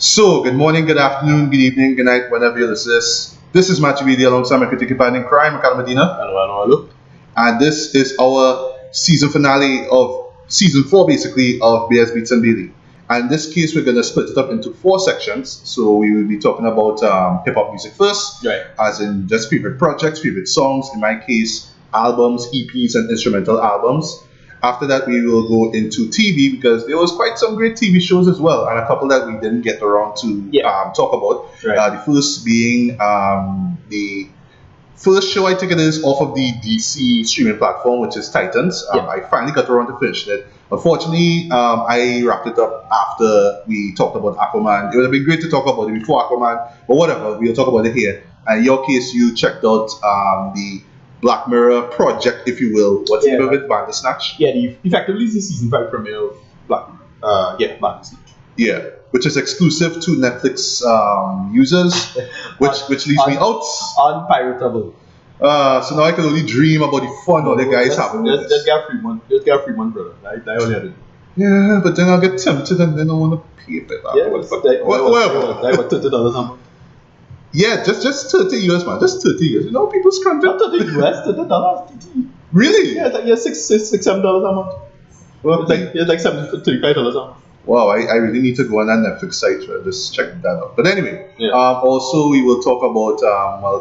So, good morning, good afternoon, good evening, good night, whenever you listen to this. This is Matthew Beatty alongside my critic companion in crime, Ricardo Medina. Hello. And this is our season finale of season 4, basically, of BS Beats and Beatty. And in this case, we're going to split it up into 4 sections. So, we will be talking about hip hop music first, Right. as in just favorite projects, favorite songs, in my case, albums, EPs, and instrumental albums. After that, we will go into TV because there was quite some great TV shows as well, and a couple that we didn't get around to talk about. Right. The first being the first show I think it is off of the DC streaming platform, which is Titans. I finally got around to finish it. Unfortunately, I wrapped it up after we talked about Aquaman. It would have been great to talk about it before Aquaman, but whatever, we'll talk about it here. And in your case, you checked out the Black Mirror project, if you will. What's the name of it? Bandersnatch? Yeah, effectively it's the season 5 premiere of Black Mirror. Bandersnatch. Yeah, which is exclusive to Netflix users, which leaves me out. Unpiratable. So now I can only dream about the fun other guys having with Just this. get a free month. Just get a free month, brother. I only had it. Yeah, but then I'll get tempted and then I want to pay for it Yeah, afterwards. it's But whatever. like what, $30 a month? Yeah, just 30 US, man. Just 30 US. You know, people's content. Not $30 US, $30. Really? Yeah, it's like $6-7 a month. Well, It's like $35 a month. wow, I really need to go on that Netflix site to just check that out. But anyway, Yeah. also we will talk about,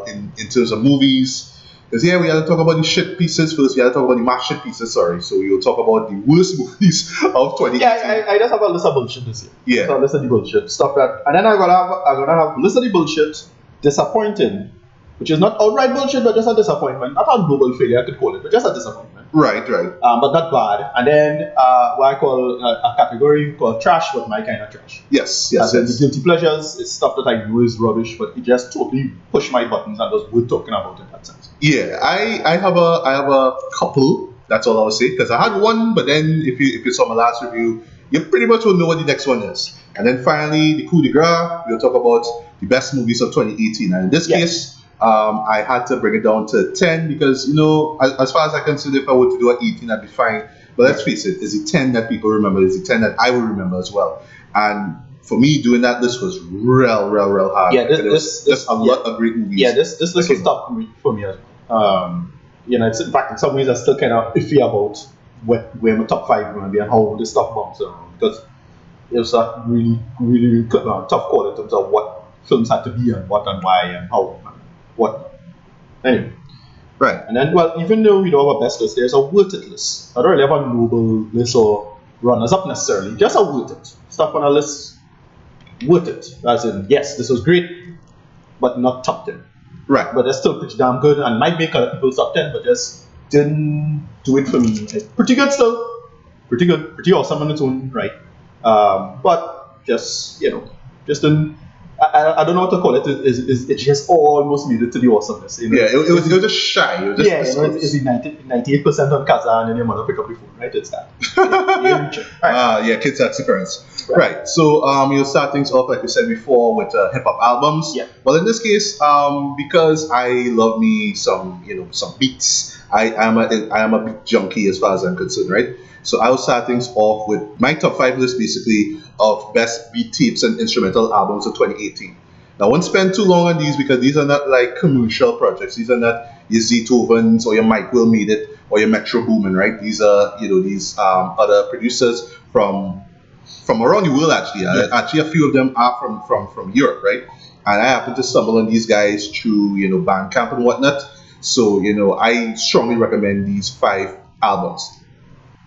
in terms of movies, because we had to talk about the shit pieces first. We had to talk about the mass shit pieces, sorry. So we will talk about the worst movies of 2018. Yeah, I just have a list of bullshit this year. Yeah. So a list of the bullshit stuff that, and then I'm gonna have a list of the bullshit, disappointing, which is not outright bullshit, but just a disappointment. Not a global failure, I could call it, but just a disappointment. Right. But not bad. And then what I call a category called trash, but my kind of trash. Yes. As in the guilty pleasures is stuff that I know is rubbish, but it just totally pushed my buttons and was worth talking about in that sense. Yeah, I have a couple. That's all I'll say. Because I had one, but then if you saw my last review, you pretty much will know what the next one is. And then finally, the coup de grace. We'll talk about the best movies of 2018. And in this case, I had to bring it down to 10 because, as far as I consider, if I were to do an 18, that'd be fine. But let's face it, it's the 10 that people remember. It's the 10 that I will remember as well. And for me, doing that list was real hard. Yeah, There's a lot of great movies. Yeah, this list was tough for me as well. It's in fact in some ways I'm still kind of iffy about where my top 5 are going to be and how this stuff bumps around because it was a really tough call in terms of what films had to be and what and why and how and what. Anyway. Right. And then, well, even though we don't have a best list, there's a worth it list. I don't really have a noble list or runners up necessarily, just a worth it. Stuff on a list, worth it. As in, yes, this was great, but not top 10. Right. But they're still pretty damn good and might make other people's top 10, but just didn't do it for me. Pretty good still. Pretty good. Pretty awesome in its own right. But just didn't. I don't know what to call it. It just almost made it to the awesomeness. Yeah, it was just shy. It was just it's the 98% on Kaza and then your mother pick up the phone, right? It's that. Yeah, kids that's the parents. Right. So you'll start things off like we said before with hip hop albums. Yeah. Well, in this case, because I love me some beats. I am a beat junkie as far as I'm concerned, right? So I'll start things off with my top 5 list basically of best beat tapes and instrumental albums of 2018. Now, I won't spend too long on these because these are not like commercial projects. These are not your Zaytovens or your Mike Will Made It or your Metro Boomin, right? These are these other producers from around the world actually. Yeah. Actually, a few of them are from Europe, right? And I happened to stumble on these guys through Bandcamp and whatnot. So I strongly recommend these 5 albums.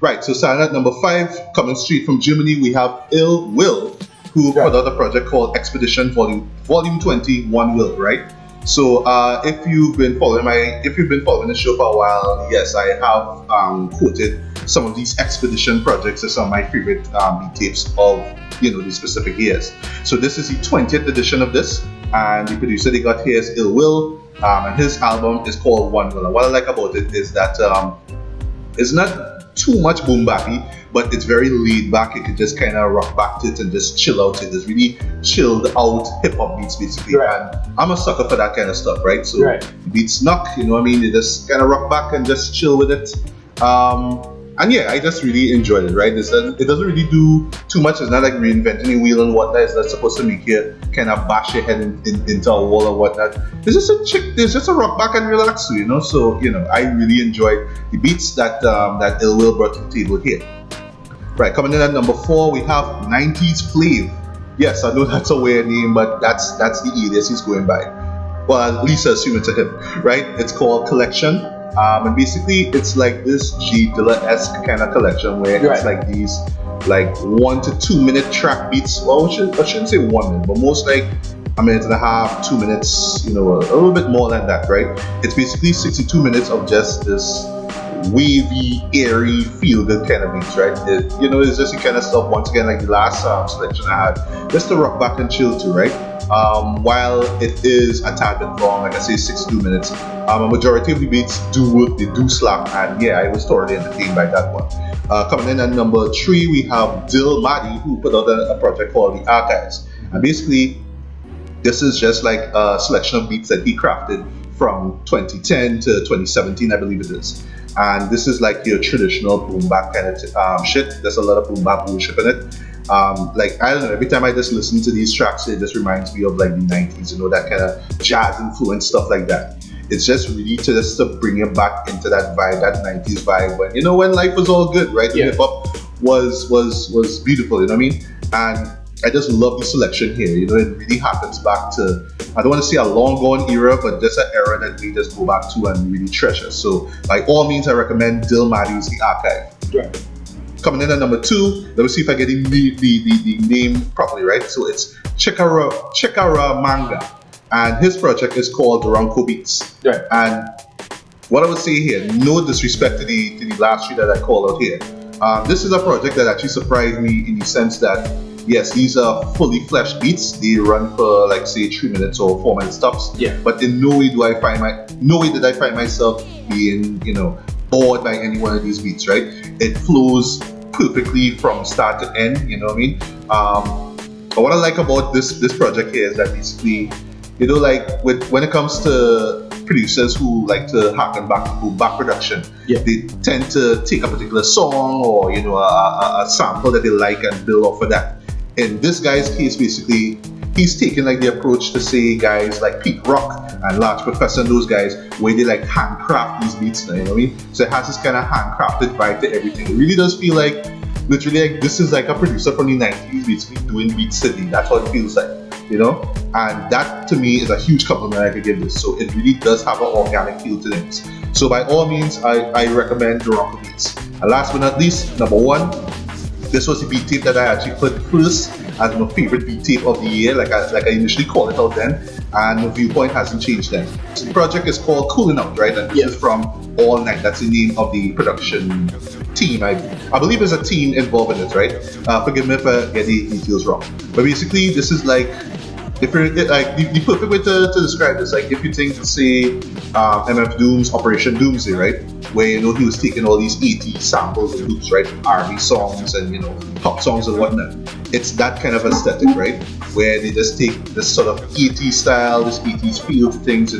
Right, so starting at number 5, coming straight from Germany, we have Ill Will, who put out a project called Expedition Volume 20 One Will, right? So if you've been following the show for a while, yes, I have quoted some of these Expedition projects as some of my favorite beat tapes of these specific years. So this is the 20th edition of this, and the producer they got here is Ill Will, and his album is called One Will. And what I like about it is that it's not too much boom bappy, but it's very laid back. You can just kind of rock back to it and just chill out to it. It's really chilled out hip hop beats basically, and I'm a sucker for that kind of stuff, right? So beats knock, you just kind of rock back and just chill with it. And yeah, I just really enjoyed it, right? It doesn't really do too much. It's not like reinventing a wheel and whatnot. It's not supposed to make you kind of bash your head into a wall or whatnot. It's just it's just a rock back and relax, you know. So I really enjoyed the beats that Ill Will brought to the table here. Right, coming in at number 4, we have 90s Flav. Yes, I know that's a weird name, but that's the alias he's going by. Well, at least I assume it's a him, right? It's called Collection. And basically it's like this G Dilla-esque kind of collection where it's like these like 1 to 2 minute track beats. Well, I shouldn't say 1 minute, but most like a minute and a half, 2 minutes, a little bit more than that, right? It's basically 62 minutes of just this wavy, airy, feel-good kind of beats, right? It's just the kind of stuff, once again, like the last selection I had, just to rock back and chill to, right? While it is a tad bit long, like I say, 62 minutes, a majority of the beats do work, they do slap, and yeah, I was thoroughly entertained by that one. Coming in at number 3, we have Dill Maddie, who put out a project called The Archives, and basically this is just like a selection of beats that he crafted from 2010 to 2017, I believe it is. And this is like your traditional boom bap kind of shit. There's a lot of boom bap worship in it. Like, I don't know, every time I just listen to these tracks, it just reminds me of like the 90s, that kind of jazz influence, stuff like that. It's just really just to bring you back into that vibe, that 90s vibe when, when life was all good, right? Yeah. Hip hop was beautiful, you know what I mean? And I just love the selection here. It really happens back to, I don't want to say a long gone era, but just an era that we just go back to and really treasure. So by all means, I recommend Dill Maddie's The Archive. Right. Coming in at number 2, let me see if I get the name properly, right? So it's Chikara Manga, and his project is called Ronco Beats. Right. And what I would say here, no disrespect to the last 3 that I called out here. This is a project that actually surprised me in the sense that, yes, these are fully fleshed beats. They run for like say 3 minutes or 4 minute stops. Yeah. But in no way did I find myself being, bored by any one of these beats, right? It flows perfectly from start to end, you know what I mean? But what I like about this project here is that basically, like when it comes to producers who like to harken back to boom bap production, they tend to take a particular song or a sample that they like and build off of that. In this guy's case, basically, he's taking like the approach to say guys like Pete Rock and Large Professor and those guys, where they like handcraft these beats now, you know what I mean? So it has this kind of handcrafted vibe to everything. It really does feel like, literally, like this is like a producer from the 90s basically doing beats today. That's what it feels like, And that to me is a huge compliment I could give this. So it really does have an organic feel to things. So by all means, I recommend the Ronco Beats. And last but not least, number 1, this was the beat tape that I actually put first as my favorite beat tape of the year, like I initially called it out then, and the viewpoint hasn't changed then. So the project is called Coolin' Out, right? And this is from All Night. That's the name of the production team. I believe there's a team involved in it, right? Forgive me if I get the details wrong. But basically, this is like, if you're like the perfect way to describe this, like if you think, say, MF Doom's Operation Doomsday, right, where he was taking all these 80s samples and loops, right, R&B songs and pop songs and whatnot. It's that kind of aesthetic, right, where they just take this sort of 80s style, this 80s feel to things,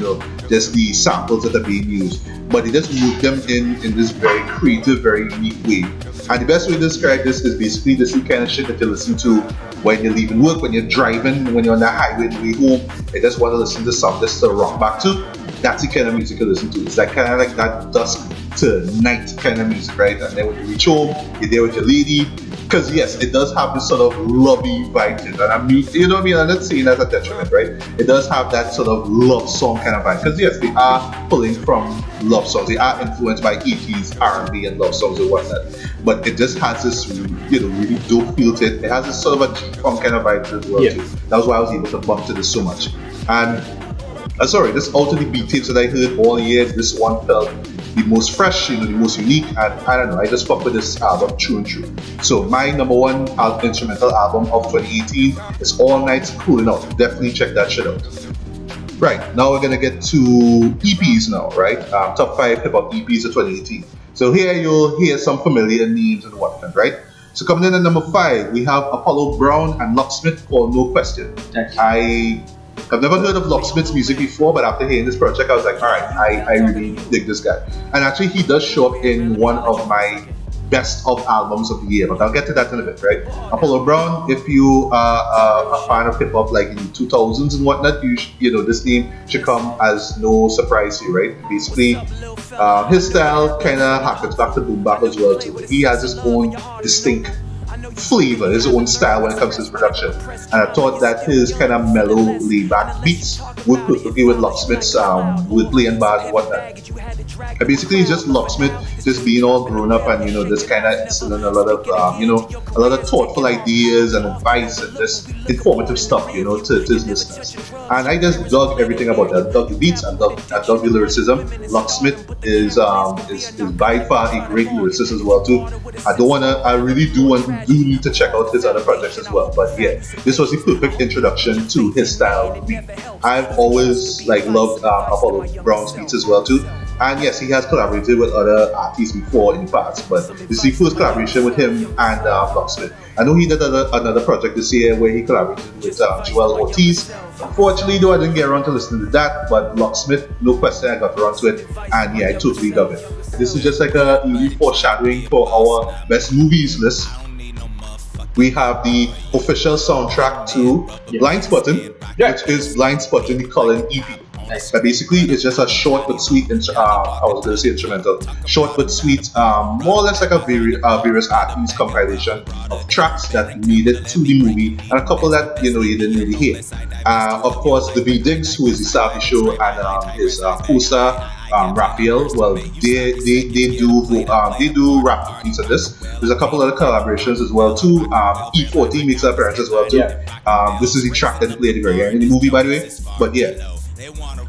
just the samples that are being used, but they just move them in this very creative, very unique way. And the best way to describe this is basically this is the kind of shit that you listen to when you're leaving work, when you're driving, when you're on the highway on the way home, you just want to listen to something just to rock back to. That's the kind of music you listen to. It's that kind of like that dusk to night kind of music, right? And then when you reach home, you're there with your lady. Because yes, it does have this sort of lovey vibe to it. And I mean, you know what I mean? I'm not saying that's a detriment, right? It does have that sort of love song kind of vibe. Because yes, they are pulling from love songs. They are influenced by 80s R&B and love songs and whatnot. But it just has this, really dope feel to it. It has this sort of a G-funk kind of vibe to it as well too. That was why I was able to bump to this so much. And this out of the beat tapes that I heard all year, this one felt the most fresh, the most unique, and I don't know, I just fuck with this album true and true. So my number 1 instrumental album of 2018 is All Night's Coolin' Out. Definitely check that shit out. Right, now we're gonna get to EPs now, right? Top 5 hip hop EPs of 2018. So here you'll hear some familiar names and whatnot, right? So coming in at number 5, we have Apollo Brown and Locksmith called No Question. I've never heard of Locksmith's music before, but after hearing this project, I was like, alright, I really dig this guy. And actually, he does show up in one of my best of albums of the year, but I'll get to that in a bit, right? Apollo Brown, if you are a fan of hip hop like in the 2000s and whatnot, you know this name should come as no surprise to you, right? Basically, his style kind of harkens back to boom bap as well too. He has his own distinct flavor, his own style when it comes to his production. And I thought that his kind of mellow, laid-back beats would perfectly with Locksmith's wordplay and bars and whatnot. And basically, it's just Locksmith just being all grown up and just kind of instilling a lot of a lot of thoughtful ideas and advice and just informative stuff to his listeners. And I just dug everything about that. I dug the beats, I dug the lyricism. Locksmith is by far a great lyricist as well too. I really do need to check out his other projects as well. But yeah, this was the perfect introduction to his style. I've always loved Apollo Brown's beats as well too. And yes, he has collaborated with other artists before in the past, but this is the first collaboration with him and Locksmith. I know he did another project this year where he collaborated with Joel Ortiz. Unfortunately, though, I didn't get around to listening to that, but Locksmith, no question, I got around to it, and yeah, I totally love it. This is just like a early foreshadowing for our best movies list. We have the official soundtrack to Blind Spotting, which is Blind Spotting, the Cullen EP. Basically, it's just a short but sweet, instrumental. Short but sweet, more or less like a various artists compilation of tracks that made it to the movie, and a couple that you didn't really hear. Of course, the B Diggs, who is the star of the show, and his co-star Raphael. Well, they do rap beats of this. There's a couple other collaborations as well too. E40 makes an appearance as well too. This is the track that they play at the very end in the movie, by the way. But yeah,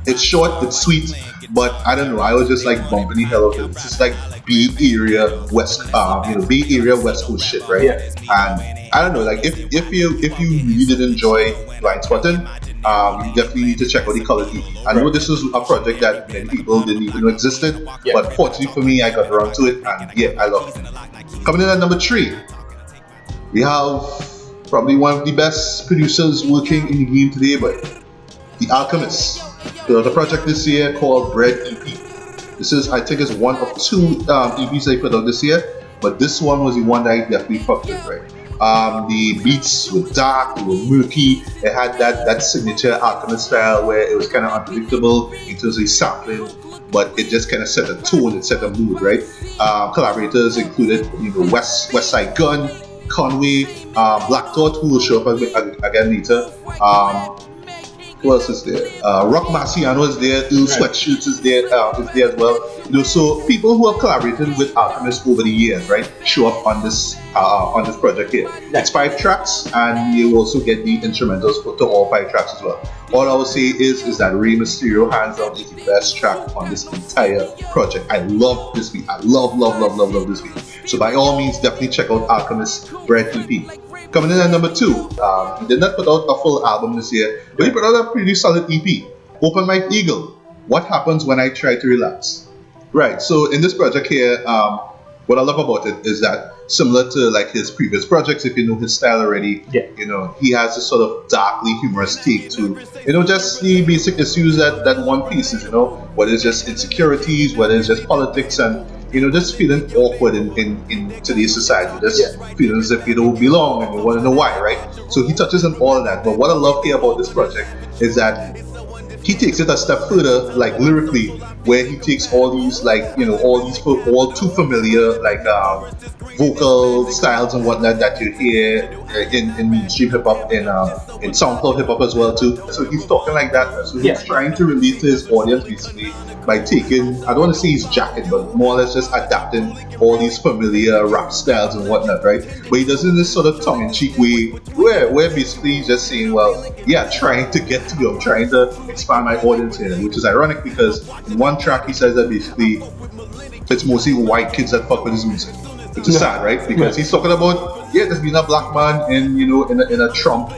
it's short, it's sweet, but I don't know. I was just bumping the hell out of it. It's just Bay Area West Coast shit, right? Yeah. And I don't know. If you really did enjoy Blind Spotting, you definitely need to check out the Cullen EP. I know this is a project that many people didn't even know existed, but fortunately for me, I got around to it, and yeah, I love it. Coming in at number 3, we have probably one of the best producers working in the game today, but The Alchemist. There was a project this year called Bread EP. This is, I think, is one of 2 EPs they put out this year, but this one was the one that I definitely fucked with, right? The beats were dark, they were murky. It had that signature Alchemist style where it was kind of unpredictable in terms of sampling, but it just kind of set a tone, it set a mood, right? Collaborators included, West Side Gun, Conway, Black Thought, who will show up again later. Who else is there? Rock Marciano is there. Sweatshirts is there as well. So people who have collaborated with Alchemist over the years, right, show up on this project here. It's 5 tracks, and you also get the instrumentals to all 5 tracks as well. All I will say is that Rey Mysterio hands down is the best track on this entire project. I love this beat. I love this beat. So by all means, definitely check out Alchemist Bread EP. Coming in at number 2, he did not put out a full album this year, but he put out a pretty solid EP. Open Mike Eagle, What Happens When I Try to Relax. Right, so in this project here, what I love about it is that similar to his previous projects, if you know his style already, he has this sort of darkly humorous take to, just the basic issues that one faces, whether it's just insecurities, whether it's just politics, and just feeling awkward in today's society, just feeling as if you don't belong and you want to know why, right? So he touches on all of that. But what I love here about this project is that he takes it a step further, lyrically, where he takes all these, all too familiar, vocal styles and whatnot that you hear in mainstream hip hop, in SoundCloud hip hop as well too. So he's talking like that. So he's trying to relate to his audience basically by taking, I don't want to say he's jacking, but more or less just adapting all these familiar rap styles and whatnot, right? But he does it in this sort of tongue-in-cheek way, where basically he's just saying, well, yeah, trying to get to you, I'm trying to expand my audience here, which is ironic because in one track he says that basically it's mostly white kids that fuck with his music, which is sad, right? Because he's talking about, there's been a black man in a Trump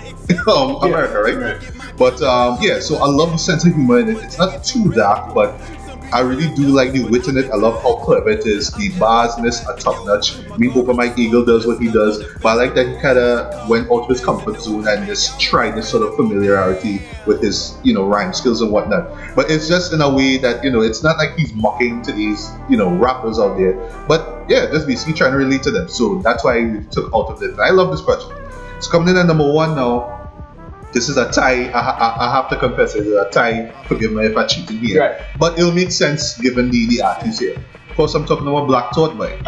America, right? But so I love the sense of humor in it. It's not too dark, but I really do like the wit in it. I love how clever it is. The bars in this are top notch. Open Mike Eagle does what he does, but I like that he kind of went out of his comfort zone and just tried this sort of familiarity with his, rhyme skills and whatnot. But it's just in a way that, it's not like he's mocking to these, rappers out there, but yeah, just basically trying to relate to them. So that's why we took out of it. And I love this project. It's coming in at number one now. This is a tie. I have to confess, it's a tie. Forgive me if I cheated here. Right. But it'll make sense given the artists here. Of course, I'm talking about Black Thought, boy.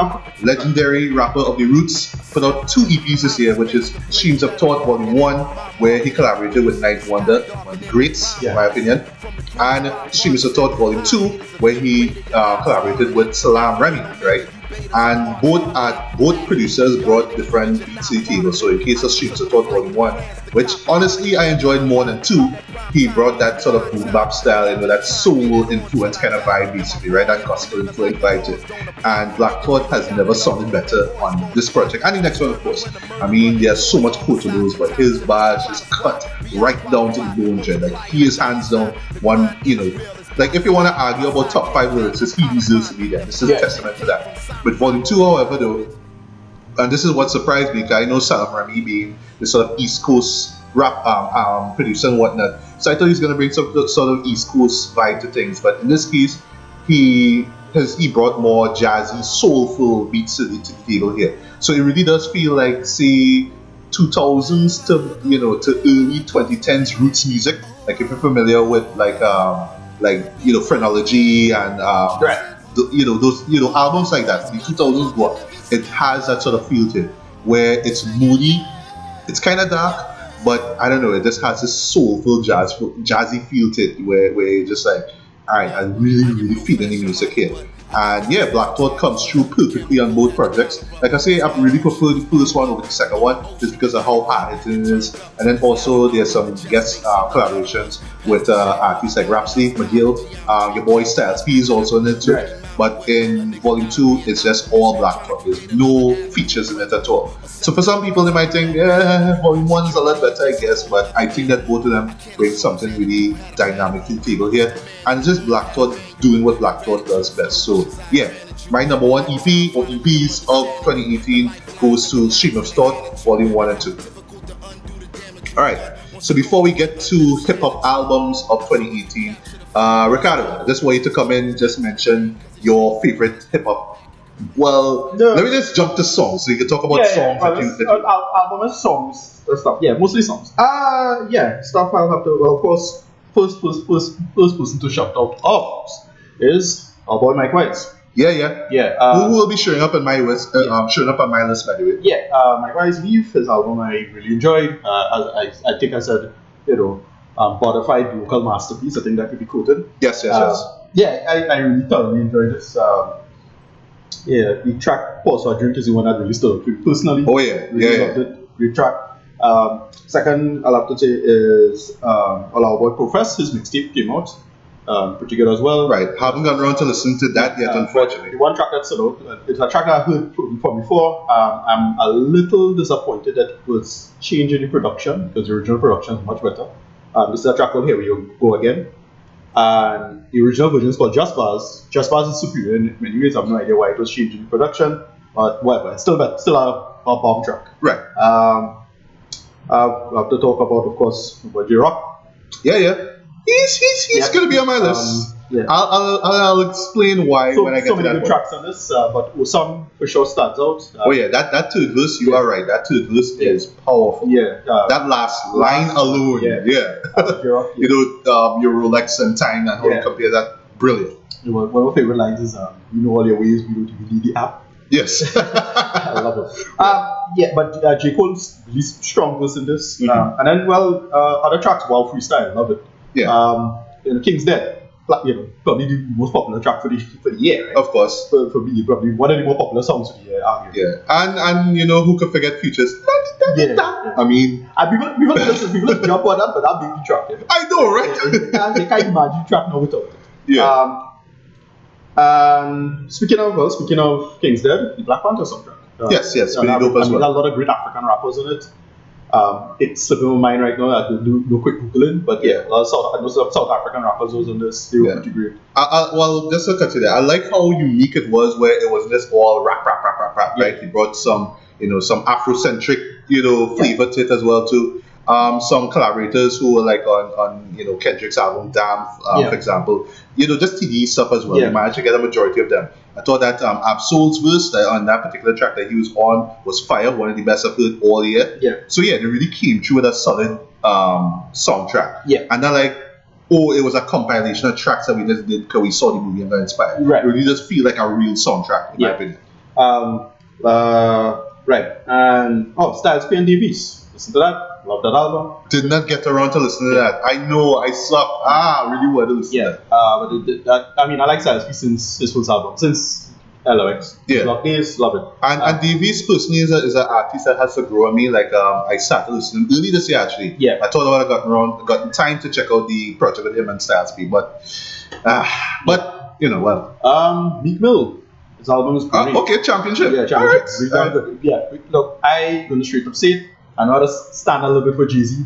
Legendary rapper of the Roots, put out 2 EPs this year, which is Streams of Thought Volume 1, where he collaborated with Ninth Wonder, one of the greats, in my opinion, and Streams of Thought Volume 2, where he collaborated with Salam Remy, right? And both producers brought different beats to the table. So in case of Streams of Thought Volume 1, which honestly I enjoyed more than 2, he brought that sort of boom bap style, that soul influence kind of vibe basically, right? That gospel influence vibe to it. And Black Thought has never sounded better on this project. And the next one, of course. I mean, there's so much quotables, but his bars just cut right down to the bone, Jed. Like, he is hands down one, like if you want to argue about top 5 lyricists, he deserves to be there. This is a testament to that. But Volume 2, however, though, and this is what surprised me, because I know Salam Remy being the sort of East Coast rap producer and whatnot, so I thought he was going to bring some sort of East Coast vibe to things. But in this case, he brought more jazzy, soulful beats to the table here. So it really does feel like, say, 2000s to early 2010s roots music. Like if you're familiar with Phrenology and those albums like that, the 2000s work, it has that sort of feel to it, where it's moody, it's kind of dark, but I don't know, it just has this soulful jazzy feel to it, where you're just like, alright, I really feel the music here. And yeah, Black Thought comes through perfectly on both projects. Like I say, I really prefer the first one over the second one, just because of how hard it is. And then also there's some guest collaborations with artists like Rhapsody, McGill, your boy Styles P is also in it too. Right. But in Volume 2, it's just all Black Thought. There's no features in it at all. So for some people, they might think, Volume 1 is a lot better, I guess. But I think that both of them bring something really dynamic to the table here. And it's just Black Thought doing what Black Thought does best. So yeah, my number 1 EP or EPs of 2018 goes to Stream of Thought, Volume 1 and 2. Alright, so before we get to hip-hop albums of 2018, Ricardo, I just want you to come in, just mention your favorite hip-hop. Well, let me just jump to songs, so you can talk about songs that you... Album and songs, stuff. Yeah, mostly songs. Stuff I'll have to... Well, of course, first person to shout out albums is our boy Mike Wise. Yeah. Who will be showing up on my list? Showing up on my list, by the way. Yeah, Mike Wise Leave, his album I really enjoyed. I think I said, bona fide vocal masterpiece. I think that could be quoted. Yes. Yeah, I really thoroughly enjoyed this. The track Pause for a Drink is the one that really stood out to me personally. Oh yeah, really loved it. Great track. Second, I'll have to say is Our Boy Profess. His mixtape came out. Pretty good as well. Right. Haven't gotten around to listen to that yet, unfortunately. The one track that stood out, it's a track I heard from before. I'm a little disappointed that it was changing the production, because the original production is much better. This is a track called Here We Go Again. And the original version is called Just Bars. Just Bars is superior in many ways. I have no idea why it was changing the production, but whatever. It's still a bomb track. Right. I have to talk about, of course, J-Rock. Yeah. He's going to be on my list. Yeah. I'll explain why when I get to that. So many good tracks on this, but Osam for sure stands out. That third verse, you are right. That third verse is powerful. Yeah. That last line alone. Yeah. J-Rock, your Rolex and time and how you compare that. Brilliant. One of my favorite lines is, you know all your ways, we don't even need the app. Yes. I love it. But J. Cole's really strong verse in this. Mm-hmm. And then, other tracks, Wild Freestyle, love it. Yeah. King's Dead. Probably the most popular track for the year, right? Of course. For me, probably one of the more popular songs for the year. Yeah, and who could forget Future's? Yeah. I mean, people jump on that, but that big track. Yeah. I know, right? They can't imagine track now without it. Yeah. Speaking of King's Dead, the Black Panther soundtrack. Yes, pretty dope as well. A lot of great African rappers in it. It's slipping my mind right now. I could do no quick googling, but yeah, a lot of South African rappers was on this. They were pretty great. Well, just to cut to that, I like how unique it was, where it wasn't just all rap, right? He brought some, some Afrocentric, flavor to it as well too. some collaborators who were like on Kendrick's album Damn, Yeah. for example, just TDE stuff as well. Yeah. We managed to get a majority of them. I thought that Absol's verse on that particular track that he was on was fire, one of the best I've heard all year. Yeah. So yeah, they really came through with a solid soundtrack. Yeah. And then like, oh, it was a compilation of tracks that we just did because we saw the movie and got inspired. Right. It really just feel like a real soundtrack, in my Yeah. opinion. Right. And Styles P and Davies. Listen to that. Love that album. Did not get around to listen to that. I know, I suck. I really wanted to listen to Yeah. that. I mean, I like Styles P since his first album, since LOX. Yeah. Block Days, love it. And Davies personally is an artist that has to grow on me. Like I started listening early this year actually. Yeah. I thought I would have gotten time to check out the project with him and Styles P, but well. Meek Mill. His album is great. Okay, championship. Yeah, Alright. championship. Really good. Yeah. Look, I going to straight up say it. I know how to stand a little bit for Jay-Z,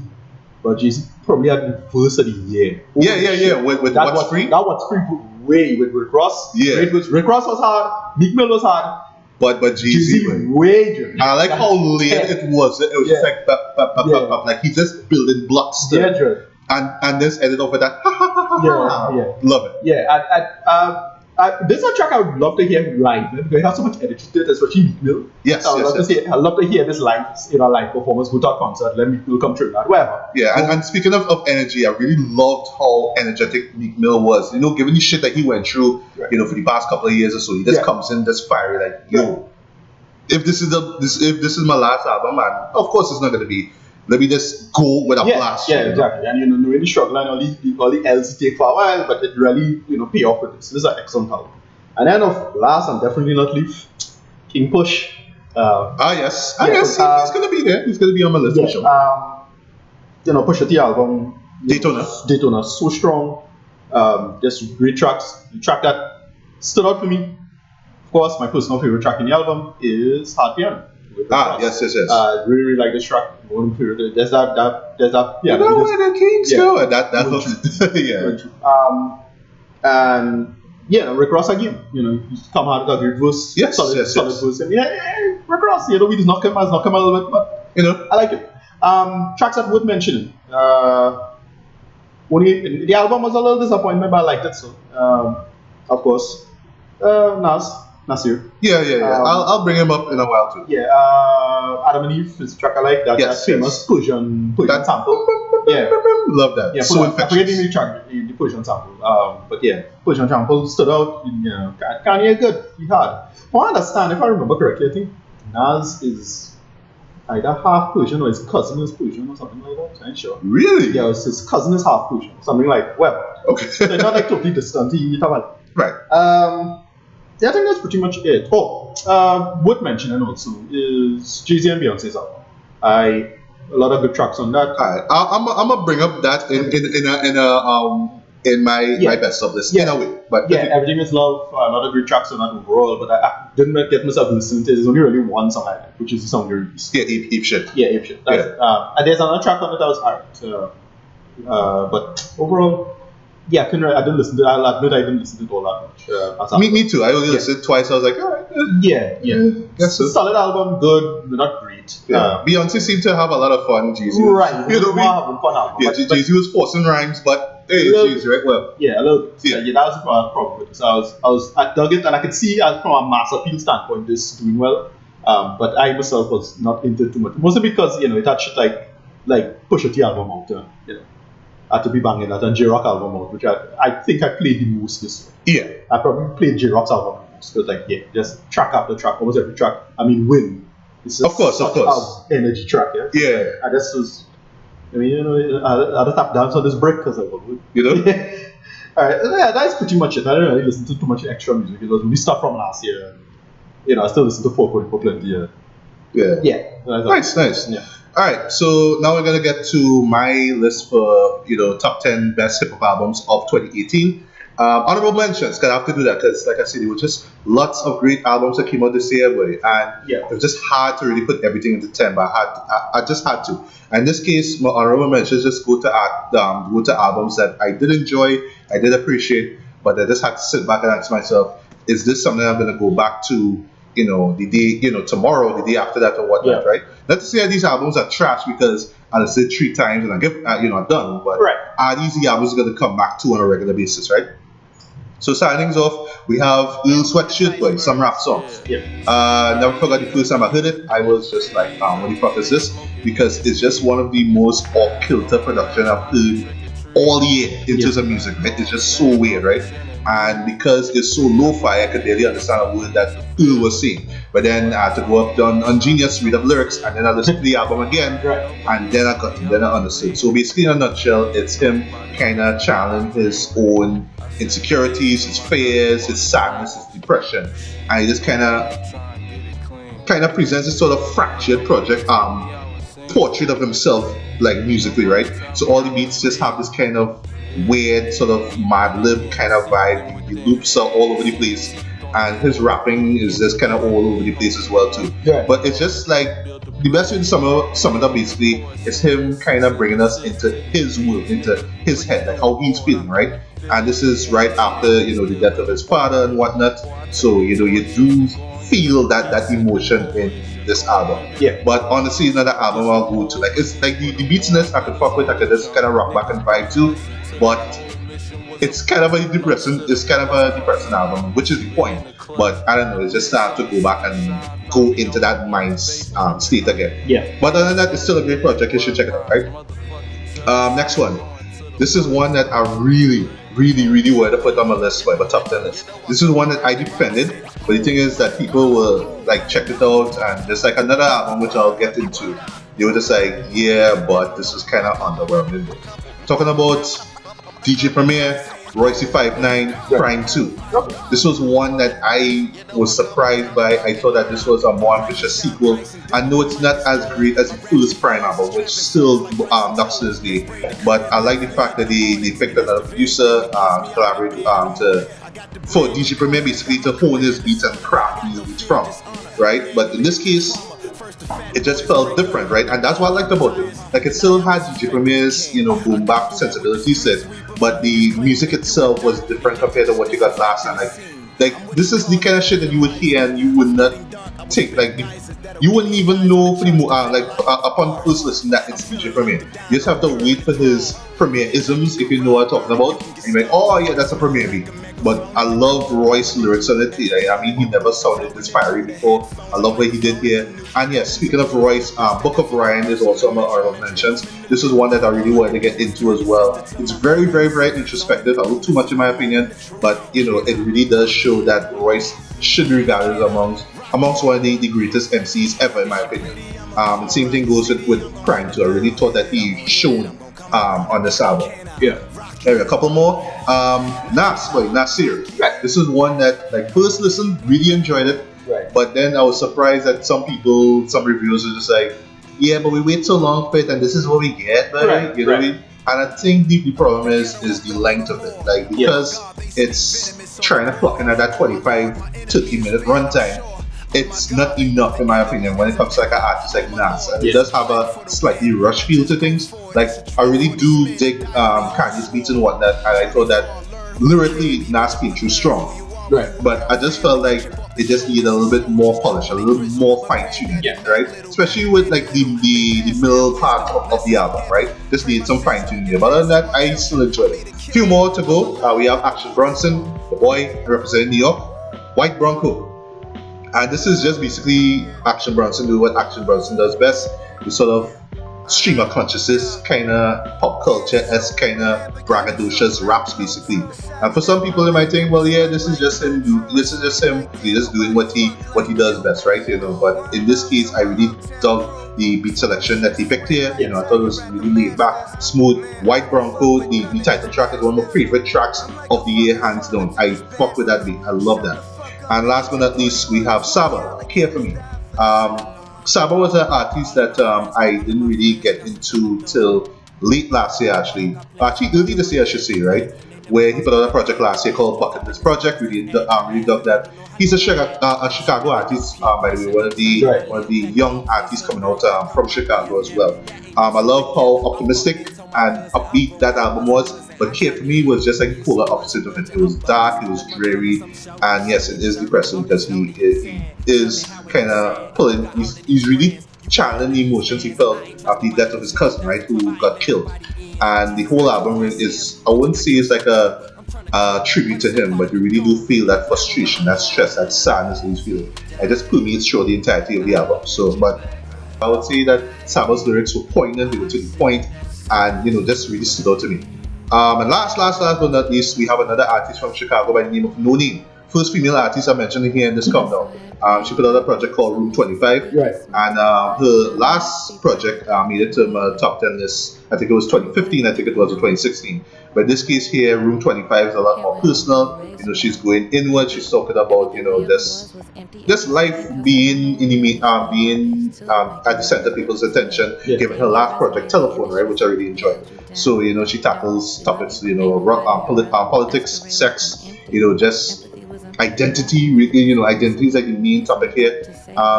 but Jay-Z probably had the first of the year. Yeah. With That What's was Free? That was free way with Rick Ross. Yeah. Rick Ross was hard. Meek Mill was hard. But Jay-Z. Jay-Z way driven. I like how late it was. It was just Yeah. like bap, bap, bap, Yeah. bap, bap. Like he's just building blocks still. Yeah, driven. And this ended off with that. Yeah. Love it. Yeah, this is a track I would love to hear live because it has so much energy to it, especially Meek Mill. Yes, I would yes, love to I'd love to hear this live in a live performance, go to a concert, let Meek Mill come through that, whatever. Yeah, and speaking of energy, I really loved how energetic Meek Mill was. Given the shit that he went through, Right. for the past couple of years or so, he just Yeah. comes in just fiery, like, yo, if this is my last album, and of course it's not gonna be. Let me just go with a blast. Yeah, exactly. And knowing the struggle and all the L's take for a while, but it really pay off with this. This is an excellent album. And then of last and definitely not least, King Push. Yes. Yeah, Yes, he's gonna be there. He's gonna be on my list for sure. Pusha T album. Daytona, so strong. Just great tracks. The track that stood out for me, of course, my personal favorite track in the album is Hard Piano. with Rick Ross. Yes. Really like this track. One of my favorite. There's that. Yeah, You know where the Kings yeah. go? And that yeah. And Rick Ross again. He's come out with a great verse. Yes, solid yes. verse. And Rick Ross. We just knock him a little bit, but I like it. Tracks that worth mentioning. Only the album was a little disappointment, but I liked it. So, of course, Nasir. Yeah. I'll bring him up in a while too. Yeah, Adam and Eve is a track I like. That famous Persian sample. Yeah. Love that. Yeah, So I forget the infectious. name of the track, the Persian sample. But yeah, Persian sample stood out. Kanye good, he hard. From what I understand, if I remember correctly, I think Nas is either half Persian or his cousin is Persian or something like that. I ain't sure. Really? Yeah, his cousin is half Persian, something like Okay. they're not like totally distant. Right. Yeah, I think that's pretty much it. Worth mentioning also is Jay-Z and Beyonce's album. A lot of good tracks on that. Alright. I'm gonna bring up that in my best of list in a way. But Yeah, Everything Is Love, a lot of great tracks on that overall, but I didn't get myself listening to it. There's only really one song I like, which is the song you released. yeah, Ape Shit. Yeah, Ape Shit. And there's another track on it that was alright. But overall, I didn't listen to it. I'll admit I didn't listen to it all that much. Me too. I only listened twice. I was like, alright. Yeah. Guess so. Solid album, good, but not great. Beyonce seemed to have a lot of fun. Jay-Z. Right. Having fun album. Yeah, Jay-Z was forcing rhymes, but hey, it's Jay-Z, right? Well, yeah, a little bit. Yeah. That was the problem with it. So I dug it, and I could see from a mass appeal standpoint this doing well. But I myself was not into it too much. Mostly because it had shit like Pusha T album out. Had to be banging that and J-Rock album out, which I think I played the most this way. yeah. I probably played J-Rock's album the most. Because just track after track, almost every track. I mean, Win. It's just Of course. a energy track. Yeah. I just was. I had to tap dance on this brick because I was. Alright, that's pretty much it. I didn't really listen to too much extra music. It was really stuff from last year. I still listen to 4.4 plenty. Yeah. Nice. Yeah. Alright, so now we're gonna get to my list for top 10 best hip hop albums of 2018. Honorable mentions, because I have to do that because, like I said, there were just lots of great albums that came out this year, boy, and it was just hard to really put everything into 10, but I just had to. And in this case, my honorable mentions just go to albums that I did enjoy, I did appreciate, but I just had to sit back and ask myself, is this something I'm gonna go back to? The day, tomorrow, the day after that, or whatnot, right? Not to say that these albums are trash, because I listen 3 times, and I get I'm done. But Right. are these the albums going to come back to on a regular basis, right? So starting things off, we have Earl Sweatshirt Boy, some rap songs. Yeah. Never forgot the first time I heard it, I was just like, what the fuck is this? Because it's just one of the most off-kilter production I've heard all year in terms of music, right? It's just so weird, right? And because it's so lo-fi, I could barely understand a word that Earl was saying. But then I had to go up on Genius, read up lyrics, and then I listened to the album again, Right. and then I understood. So basically, in a nutshell, it's him kind of channeling his own insecurities, his fears, his sadness, his depression, and he just kind of presents this sort of fractured project, portrait of himself, like musically, right? So all the beats just have this kind of weird sort of Mad Lib kind of vibe. The loops are all over the place, and his rapping is just kind of all over the place as well too. Yeah. But it's just like the best way to sum it up basically is him kind of bringing us into his world, into his head, like how he's feeling, right? And this is right after the death of his father and whatnot. So you do feel that emotion in this album. Yeah. But honestly, another album I'll go to. Like it's like the beats in this I could fuck with. I could just kind of rock back and vibe to. But it's kind of a depressing album, which is the point. But I don't know. It's just time to go back and go into that mind state again. Yeah. But other than that, it's still a great project. You should check it out, right? Next one. This is one that I really wanted to put on my list, my top 10 list. This is one that I defended, but the thing is that people will like check it out, and there's like another album which I'll get into. They were just like, yeah, but this is kind of underwhelming. Talking about DJ Premier, Royce 59, Prime 2. Okay. This was one that I was surprised by. I thought that this was a more ambitious sequel. I know it's not as great as the first Prime album, which still knocks to this day. But I like the fact that they picked another producer to collaborate for DJ Premier basically to hone his beats and craft these beats from, right? But in this case, it just felt different, right? And that's what I liked about it. Like it still had DJ Premier's, boom bap sensibilities to it, but the music itself was different compared to what you got last time. Like this is the kind of shit that you would hear and you would not take, like you wouldn't even know for upon first listen that it's DJ Premier. You just have to wait for his Premier isms if you know what I'm talking about. And you're like, oh yeah, that's a Premier beat. But I love Royce's lyrics on it. I mean, he never sounded this fiery before. I love what he did here. And yes, speaking of Royce, Book of Ryan is also on my honorable mentions. This is one that I really wanted to get into as well. It's very, very, very introspective. A little too much in my opinion, but it really does show that Royce should be regarded amongst one of the greatest MCs ever, in my opinion. The same thing goes with Prime 2. I really thought that he shone on this album. Yeah. There a couple more. Nasir. Right. This is one that, like, first listen, really enjoyed it. Right. But then I was surprised that some reviewers are just like, yeah, but we wait so long for it, and this is what we get, right? You know what I mean? And I think the problem is the length of it. Like, because it's trying to clock in at that 25-30 minute runtime, it's not enough in my opinion when it comes to like an artist like Nas. And it does have a slightly rush feel to things. Like I really do dig Kanye's beats and whatnot, and I thought that lyrically Nas came through strong. Right. But I just felt like it just needed a little bit more polish, a little more fine tuning, right? Especially with like the middle part of the album, right? Just need some fine tuning there. But other than that, I still enjoyed it. A few more to go. We have Action Bronson, the boy representing New York, White Bronco. And this is just basically Action Bronson doing what Action Bronson does best. The sort of stream of consciousness, kind of pop culture-esque, kind of braggadocious raps, basically. And for some people, they might think, well, yeah, this is just him just doing what he does best, right? But in this case, I really dug the beat selection that he picked here. I thought it was really laid back, smooth. White Bronco, the title track is one of my favorite tracks of the year, hands down. I fuck with that beat. I love that. And last but not least, we have Saba, Care For Me. Saba was an artist that I didn't really get into till late last year, actually early this year, I should say, right? Where he put out a project last year called Bucket List Project. Really dug that. He's a Chicago artist, by the way, one of the young artists coming out from Chicago as well. I love how optimistic and upbeat that album was. But Care For Me was just like the polar opposite of it. It was dark, it was dreary, and yes, it is depressing because he is kind of pulling. He's really channeling the emotions he felt after the death of his cousin, right, who got killed. And the whole album is, I wouldn't say it's like a tribute to him, but you really do feel that frustration, that stress, that sadness he's feeling. It just permeates through the entirety of the album. So, but I would say that Saba's lyrics were poignant, they were to the point, and just really stood out to me. And last but not least, we have another artist from Chicago by the name of No Name. First female artist I mentioned here in this countdown. She put out a project called Room 25. Right. And her last project made it to my top 10 list. I think it was 2015, I think it was, or 2016. But in this case here, Room 25 is a lot more personal. She's going inward. She's talking about, this life being at the center of people's attention. Yeah. Given her last project, Telephone, right, which I really enjoyed. So, she tackles topics, politics, sex, just identity, identity is like the main topic here.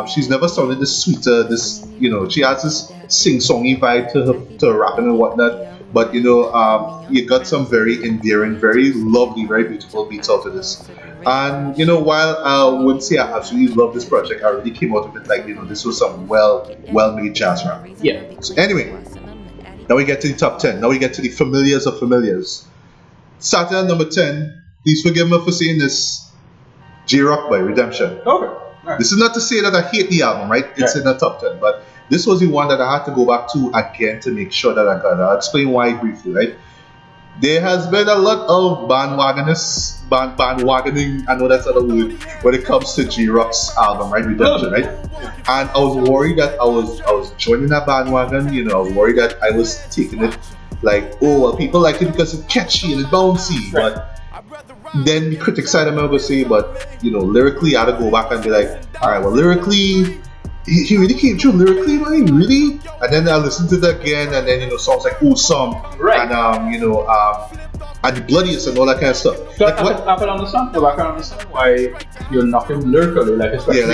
She's never sounded this sweeter, she has this sing-songy vibe to her rapping and whatnot. But you got some very endearing, very lovely, very beautiful beats out of this. And while I wouldn't say I absolutely love this project, I really came out of it like this was some well-made jazz rap. Yeah. So anyway, now we get to the top 10. Now we get to the familiars of familiars. Starting at number 10. Please forgive me for saying this. J-Rock by Redemption. Okay. Right. This is not to say that I hate the album, right? It's in the top 10, but this was the one that I had to go back to again to make sure that I got it. I'll explain why briefly, right? There has been a lot of bandwagoning, I know that's not a word, when it comes to J-Rock's album, right? Redemption, right? And I was worried that I was joining that bandwagon, I was worried that I was taking it like, oh, well, people like it because it's catchy and it's bouncy, right. But then the critic side of me will say, but lyrically, I had to go back and be like, all right, well, lyrically, he really came through lyrically, man, really. And then I listened to it again, and then songs like Awesome, right, and and the Bloodiest and all that kind of stuff. So I can understand why you're not lyrically, like especially. Yeah,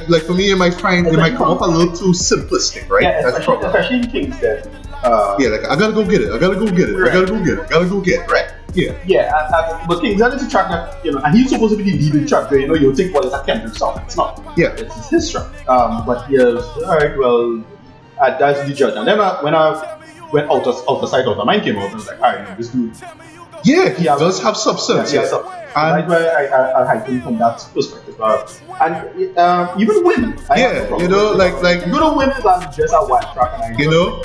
like for me, it might come off a little too simplistic, right? Yeah, that's probably. especially in King's Dead. Like I gotta go get it. Right. I gotta go get it. Right. Yeah. Yeah, but King's Dead is a track that and he's supposed to be the leading track where you think, well, it's a Kendrick song. It's not. Yeah. It's his track. But yes, alright, well, that's the judge. And then when I went out of sight, out of mind came out, I was like, alright, this dude. Yeah, he does have substance. Yeah. And that's why I hype him from that perspective. And even Win. Yeah, like you know, Win is just a one track, and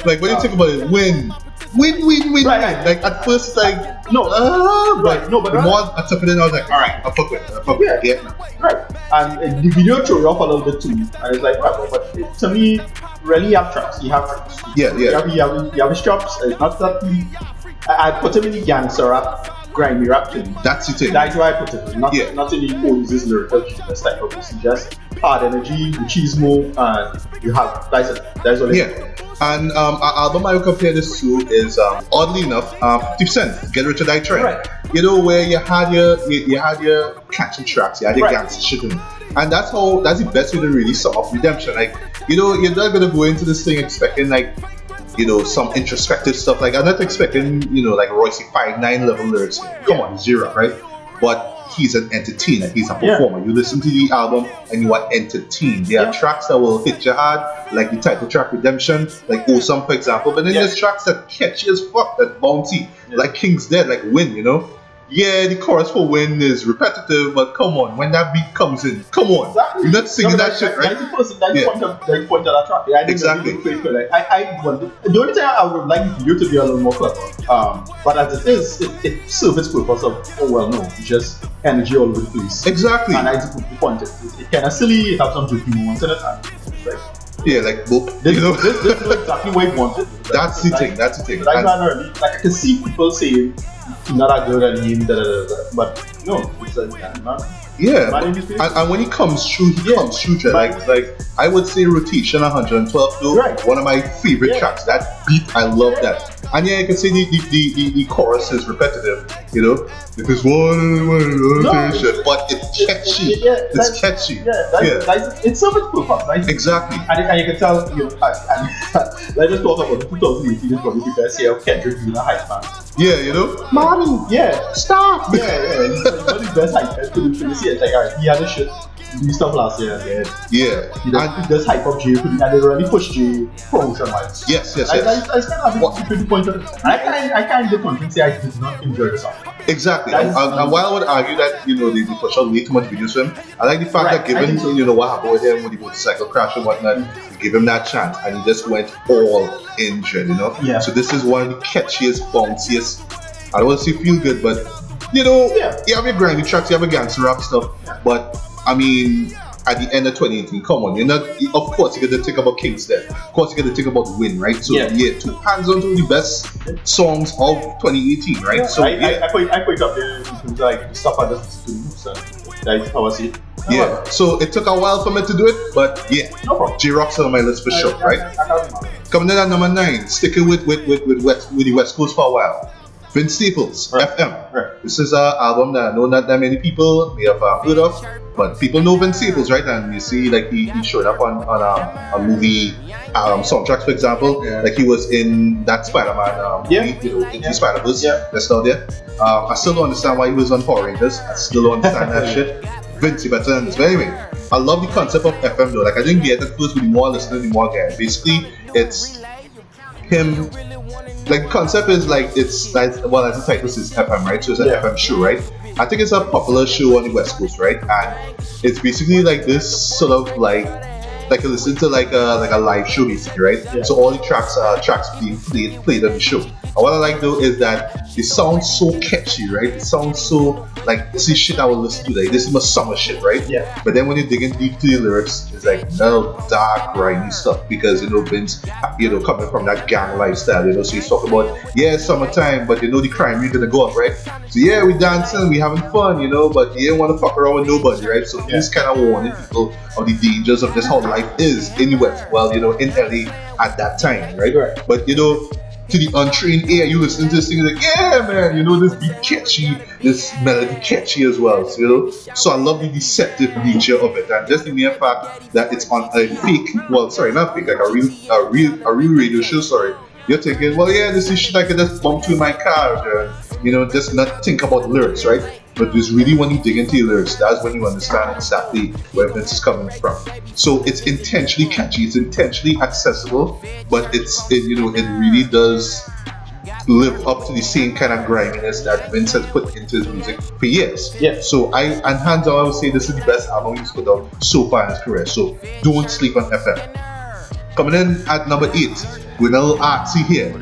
like when you think about it, Win. Right. Like at first, it's like but the more I took it in, I was like, all right, I'll fuck with it. Yeah. Right. And the video threw you off a little bit too, and it's like, right, but to me, really, you have tracks. Yeah. You have his chops. It's not that I put him in the gangster rap, grimy rap thing. That's the thing. That's why I put him. Not in the poses, lyrical genius type of thing. Just hard energy, machismo, and you have that's all. Yeah. And our album I would compare this to is oddly enough 50 Cent, Get Rich or Die Trying. Right. Where you had your catchy tracks, you had your gangster shit in it. And that's the best way to really sum up Redemption. Like, you're not gonna go into this thing expecting like some introspective stuff. Like, I'm not expecting, like Royce 5'9" level lyrics. Come on, J-Rock, right? But he's an entertainer. He's a performer. You listen to the album and you are entertained. There are tracks that will hit you hard, like the title track Redemption, like Awesome, for example. But then there's tracks that catchy as fuck, that bouncy, like King's Dead, like Win, Yeah, the chorus for Win is repetitive, but come on, when that beat comes in, come on. Exactly. You're not singing that shit, right? That's the point of that track. I exactly. The only thing I would like you to be a little more clever. But as it is, it serves its purpose of, just energy all over the place. Exactly. And I just point it kind of silly, it has some joking moments in it. Yeah, like boop. This is exactly what he wanted. That's the thing. Like I can see people saying, not a good at him, but no, it's like, yeah, and when he comes through, comes through. Like I would say Rotation 112 though, one of my favorite tracks. That beat, I love that. And yeah, you can see the chorus is repetitive, If it's rotation, but it's catchy. It's catchy. It's so much purpose, right? Exactly. And you can tell, let's just talk about the 2018 probably the best year of Kendrick being a hype man. Yeah, Mommy, stop. He's one of the best hype men to this year. It's like, alright, he had a shit. do stuff last year, and Yeah. he does hype up Jay, and they really push Jay promotion wise. Yes. I spent a pretty point on it. I can't get content say I did not enjoy the song. Exactly. That is- And while I would argue that they push out way too much videos for him, I like the fact Right, that given I think so. what happened with him with the motorcycle crash and whatnot, they give him that chance and he just went all in, Yeah. So this is one of the catchiest, bounciest. I don't want to say feel good, but you have your grindy tracks, you have your gangster rap stuff, but I mean. At the end of 2018, come on, of course, you're going to think about Kingston. Of course, you're going to think about the win, right? So, two hands on to the best songs of 2018, right? Yeah, So, I put it up there in terms of like the stuff I just do. So that's how I see it. yeah. So, it took a while for me to do it, but yeah. No problem. J-Rock's on my list for sure, right? Coming in at number 9, sticking with the West Coast for a while. Vince Staples, Right. FM. Right. This is an album that I know not that many people may have heard of, but people know Vince Staples, right? And you see, like, he showed up on a movie soundtracks, for example. Yeah. Like, he was in that Spider-Man movie, Into Spider-Verse. Yeah. That's out there. I still don't understand why he was on Power Rangers. I still don't understand that shit. Vince, you better than this. But anyway, I love the concept of FM though. Like, I didn't get it at first, but the more I listen, the more I get it. Basically, it's him. Like, the concept is like as the title says, FM, right? So it's an FM show, right? I think it's a popular show on the West Coast, right? And it's basically like this sort of like you listen to like a live show basically, right? Yeah. So all the tracks being played on the show. And what I like though is that it sounds so catchy, right? It sounds so like this is shit I will listen to. Like this is my summer shit, right? Yeah. But then when you dig in deep to the lyrics, it's like dark, grimy stuff because Vince, coming from that gang lifestyle, so he's talking about summertime, but the crime rate gonna go up, right? So we dancing, we having fun, but you ain't want to fuck around with nobody, right? So he's kind of warning people of the dangers of just how life is in the West, in LA at that time, right? But to the untrained ear, you listen to this thing like, yeah, man, this beat catchy, this melody catchy as well. So I love the deceptive nature of it, and just the mere fact that it's on a fake, not fake, like a real radio show. Sorry, you're thinking, this is shit I could just bump to in my car, just not think about the lyrics, right? But just really when you dig into the lyrics, that's when you understand exactly where Vince is coming from. So it's intentionally catchy, it's intentionally accessible, but it really does live up to the same kind of griminess that Vince has put into his music for years. Yeah. So hands down, I would say this is the best album he's put out so far in his career. So don't sleep on FM. Coming in at number 8, with a little artsy here,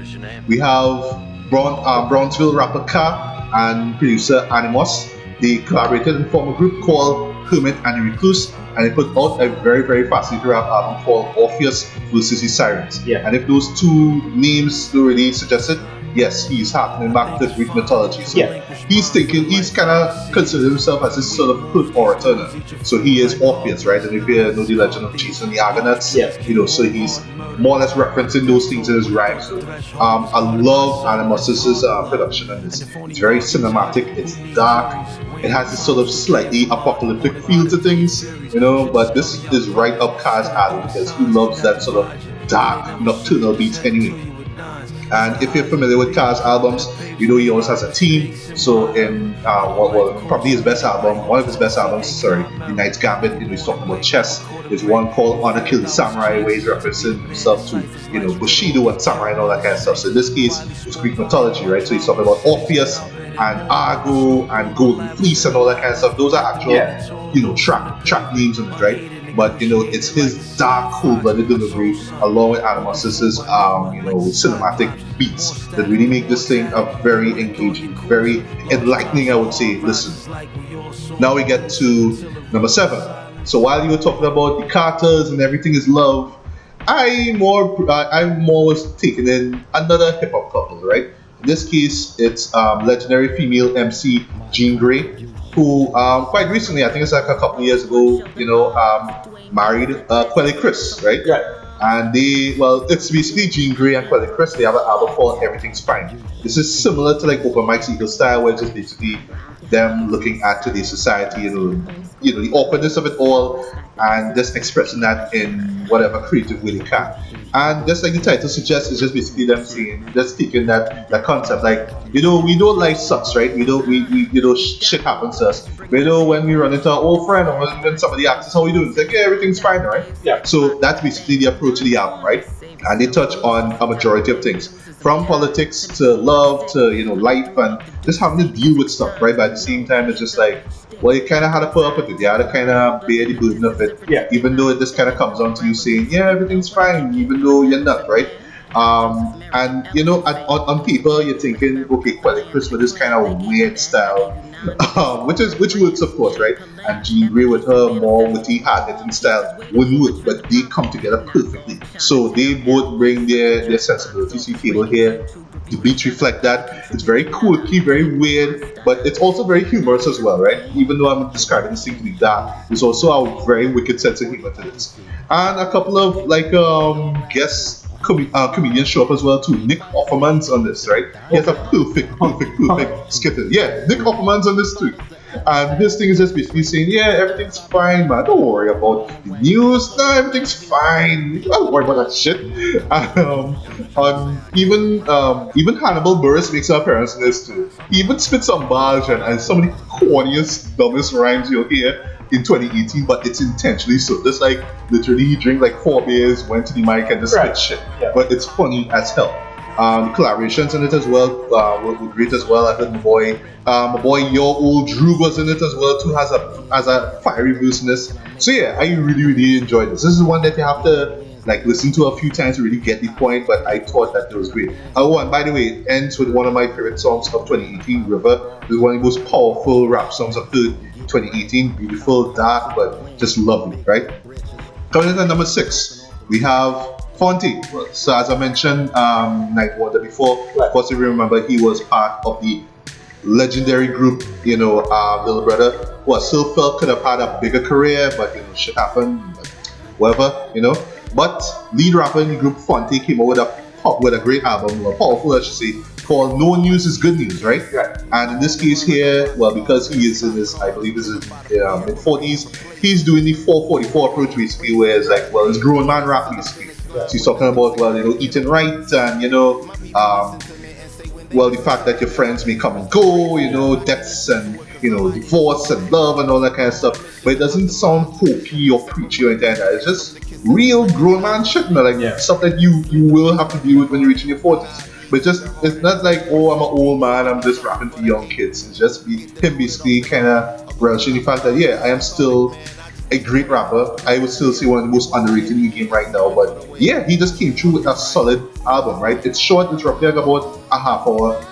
we have Brownsville rapper Ka and producer Animus. They collaborated and formed a group called Hermit and the Recluse, and they put out a very, very fascinating rap album called Orpheus versus the Sirens. Yeah. And if those two names already suggested, yes, he's harkening back to Greek mythology. So he's kind of considered himself as this sort of hood orator now. So he is Orpheus, right? And if you know the legend of Jason the Argonauts, so he's more or less referencing those things in his rhymes. So I love Animus's production on this. It's very cinematic, it's dark, it has this sort of slightly apocalyptic feel to things, but this is right up Ka's alley because he loves that sort of dark, nocturnal beats anyway. And if you're familiar with Ka's albums, he always has a team. So in probably his best album, one of his best albums, The Knight's Gambit, he's talking about chess. There's one called Honor Kill the Samurai where he's referencing himself to, Bushido and samurai and all that kind of stuff. So in this case, it's Greek mythology, right? So he's talking about Orpheus and Argo and Golden Fleece and all that kind of stuff. Those are actual, track names in it, right? But it's his dark, cold-blooded delivery along with Animus's cinematic beats that really make this thing a very engaging, very enlightening, I would say, listen. Now we get to number 7. So while you were talking about the Carters and everything is love, I'm more was taking in another hip hop couple, right? In this case, it's legendary female MC Jean Grey, who quite recently, I think it's like a couple of years ago, married Quelly Chris, right? Yeah. And it's basically Jean Grey and Quelly Chris. They have an album called Everything's Fine. This is similar to like Open Mike's Eagle style, where it's just basically them looking at today's society, the awkwardness of it all, and just expressing that in whatever creative way they can. And just like the title suggests, it's just basically them saying, just taking that concept, like, we know life sucks, right? We shit happens to us. We know when we run into our old friend, or when somebody asks us how we doing, it's like, yeah, everything's fine, right? Yeah. So that's basically the approach to the album, right? And they touch on a majority of things, from politics to love to life, and just having to deal with stuff, right? But at the same time, it's just like, well, you kind of had to put up with it. You had to kind of bear the burden of it. Yeah. Even though it just kind of comes down to you saying, yeah, everything's fine, even though you're not, right? And on paper, you're thinking, okay, Kweli Chris with this kind of weird style, which works, of course, right? And Jean Grey with her more witty, hard-hitting style wouldn't work, but they come together perfectly. So they both bring their sensibilities to the table here. The beats reflect that. It's very quirky, very weird, but it's also very humorous as well, right? Even though I'm describing this thing to be dark, there's also a very wicked sense of humor to this. And a couple of guest comedians show up as well too. Nick Offerman's on this, right? He has a perfect skit. Yeah, Nick Offerman's on this too. And his thing is just basically saying, yeah, everything's fine, man. Don't worry about the news. No, everything's fine. Don't worry about that shit. Even Hannibal Buress makes an appearance in this too. He even spits some bars and some of the corniest, dumbest rhymes you'll hear in 2018, but it's intentionally so. Just like literally he drank like 4 beers, went to the mic and just spit shit. Yeah. But it's funny as hell. The collaborations in it as well were great as well. I heard my boy Your Old Drew was in it as well too, has a fiery verse in this. So yeah, I really enjoyed this. This is one that you have to listen to a few times to really get the point, but I thought that it was great. Oh, and by the way, it ends with one of my favorite songs of 2018, River. This is one of the most powerful rap songs I've heard in 2018. Beautiful, dark, but just lovely, right? Coming in at number 6, we have Phonte. So as I mentioned, Night Wonder before, of course, if you remember, he was part of the legendary group, Little Brother, who I still felt could have had a bigger career, but shit happened, whatever, But lead rapper in the group, Phonte, came out with a great album, or powerful, I should say, called No News is Good News, right? And in this case here, well, because he is in his, I believe, his mid-40s, he's doing the 444 approach, basically, where it's like, well, it's grown man rap, basically. So he's talking about, eating right, and, the fact that your friends may come and go, deaths and, divorce and love and all that kind of stuff. But it doesn't sound hokey or preachy or anything like that. It's just real grown man shit, stuff that you will have to deal with when you reach in your 40s. But it's not like, oh, I'm an old man, I'm just rapping to young kids. It's just him basically kind of relishing the fact that, yeah, I am still a great rapper. I would still say one of the most underrated in the game right now. But yeah, he just came through with a solid album, right? It's short, it's roughly about a half hour.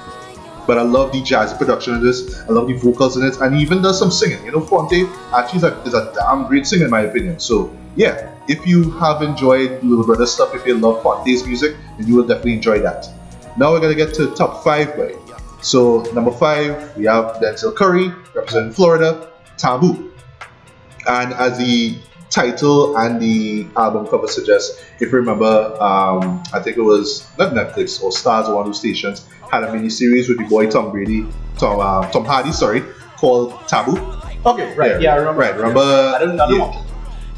But I love the jazz production of this. I love the vocals in it, and he even does some singing. Phonte actually is a damn great singer in my opinion. So yeah, if you have enjoyed Little Brother stuff, if you love Phonte's music, then you will definitely enjoy that. Now we're gonna get to top 5, right? So number 5, we have Denzel Curry representing Florida, Taboo. And as the title and the album cover suggests, if you remember, I think it was not Netflix or Stars or one of those stations had a mini series with the boy Tom Hardy, called Taboo. Okay, right, yeah, I remember. Right, remember? I don't watch it.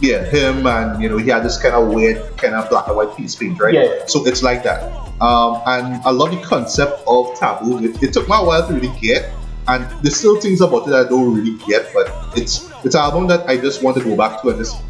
Yeah, him, and he had this kind of weird, kind of black and white face paint, right? Yeah. So it's like that. And I love the concept of Taboo. It took me a while to really get, and there's still things about it that I don't really get, but it's an album that I just want to go back to and just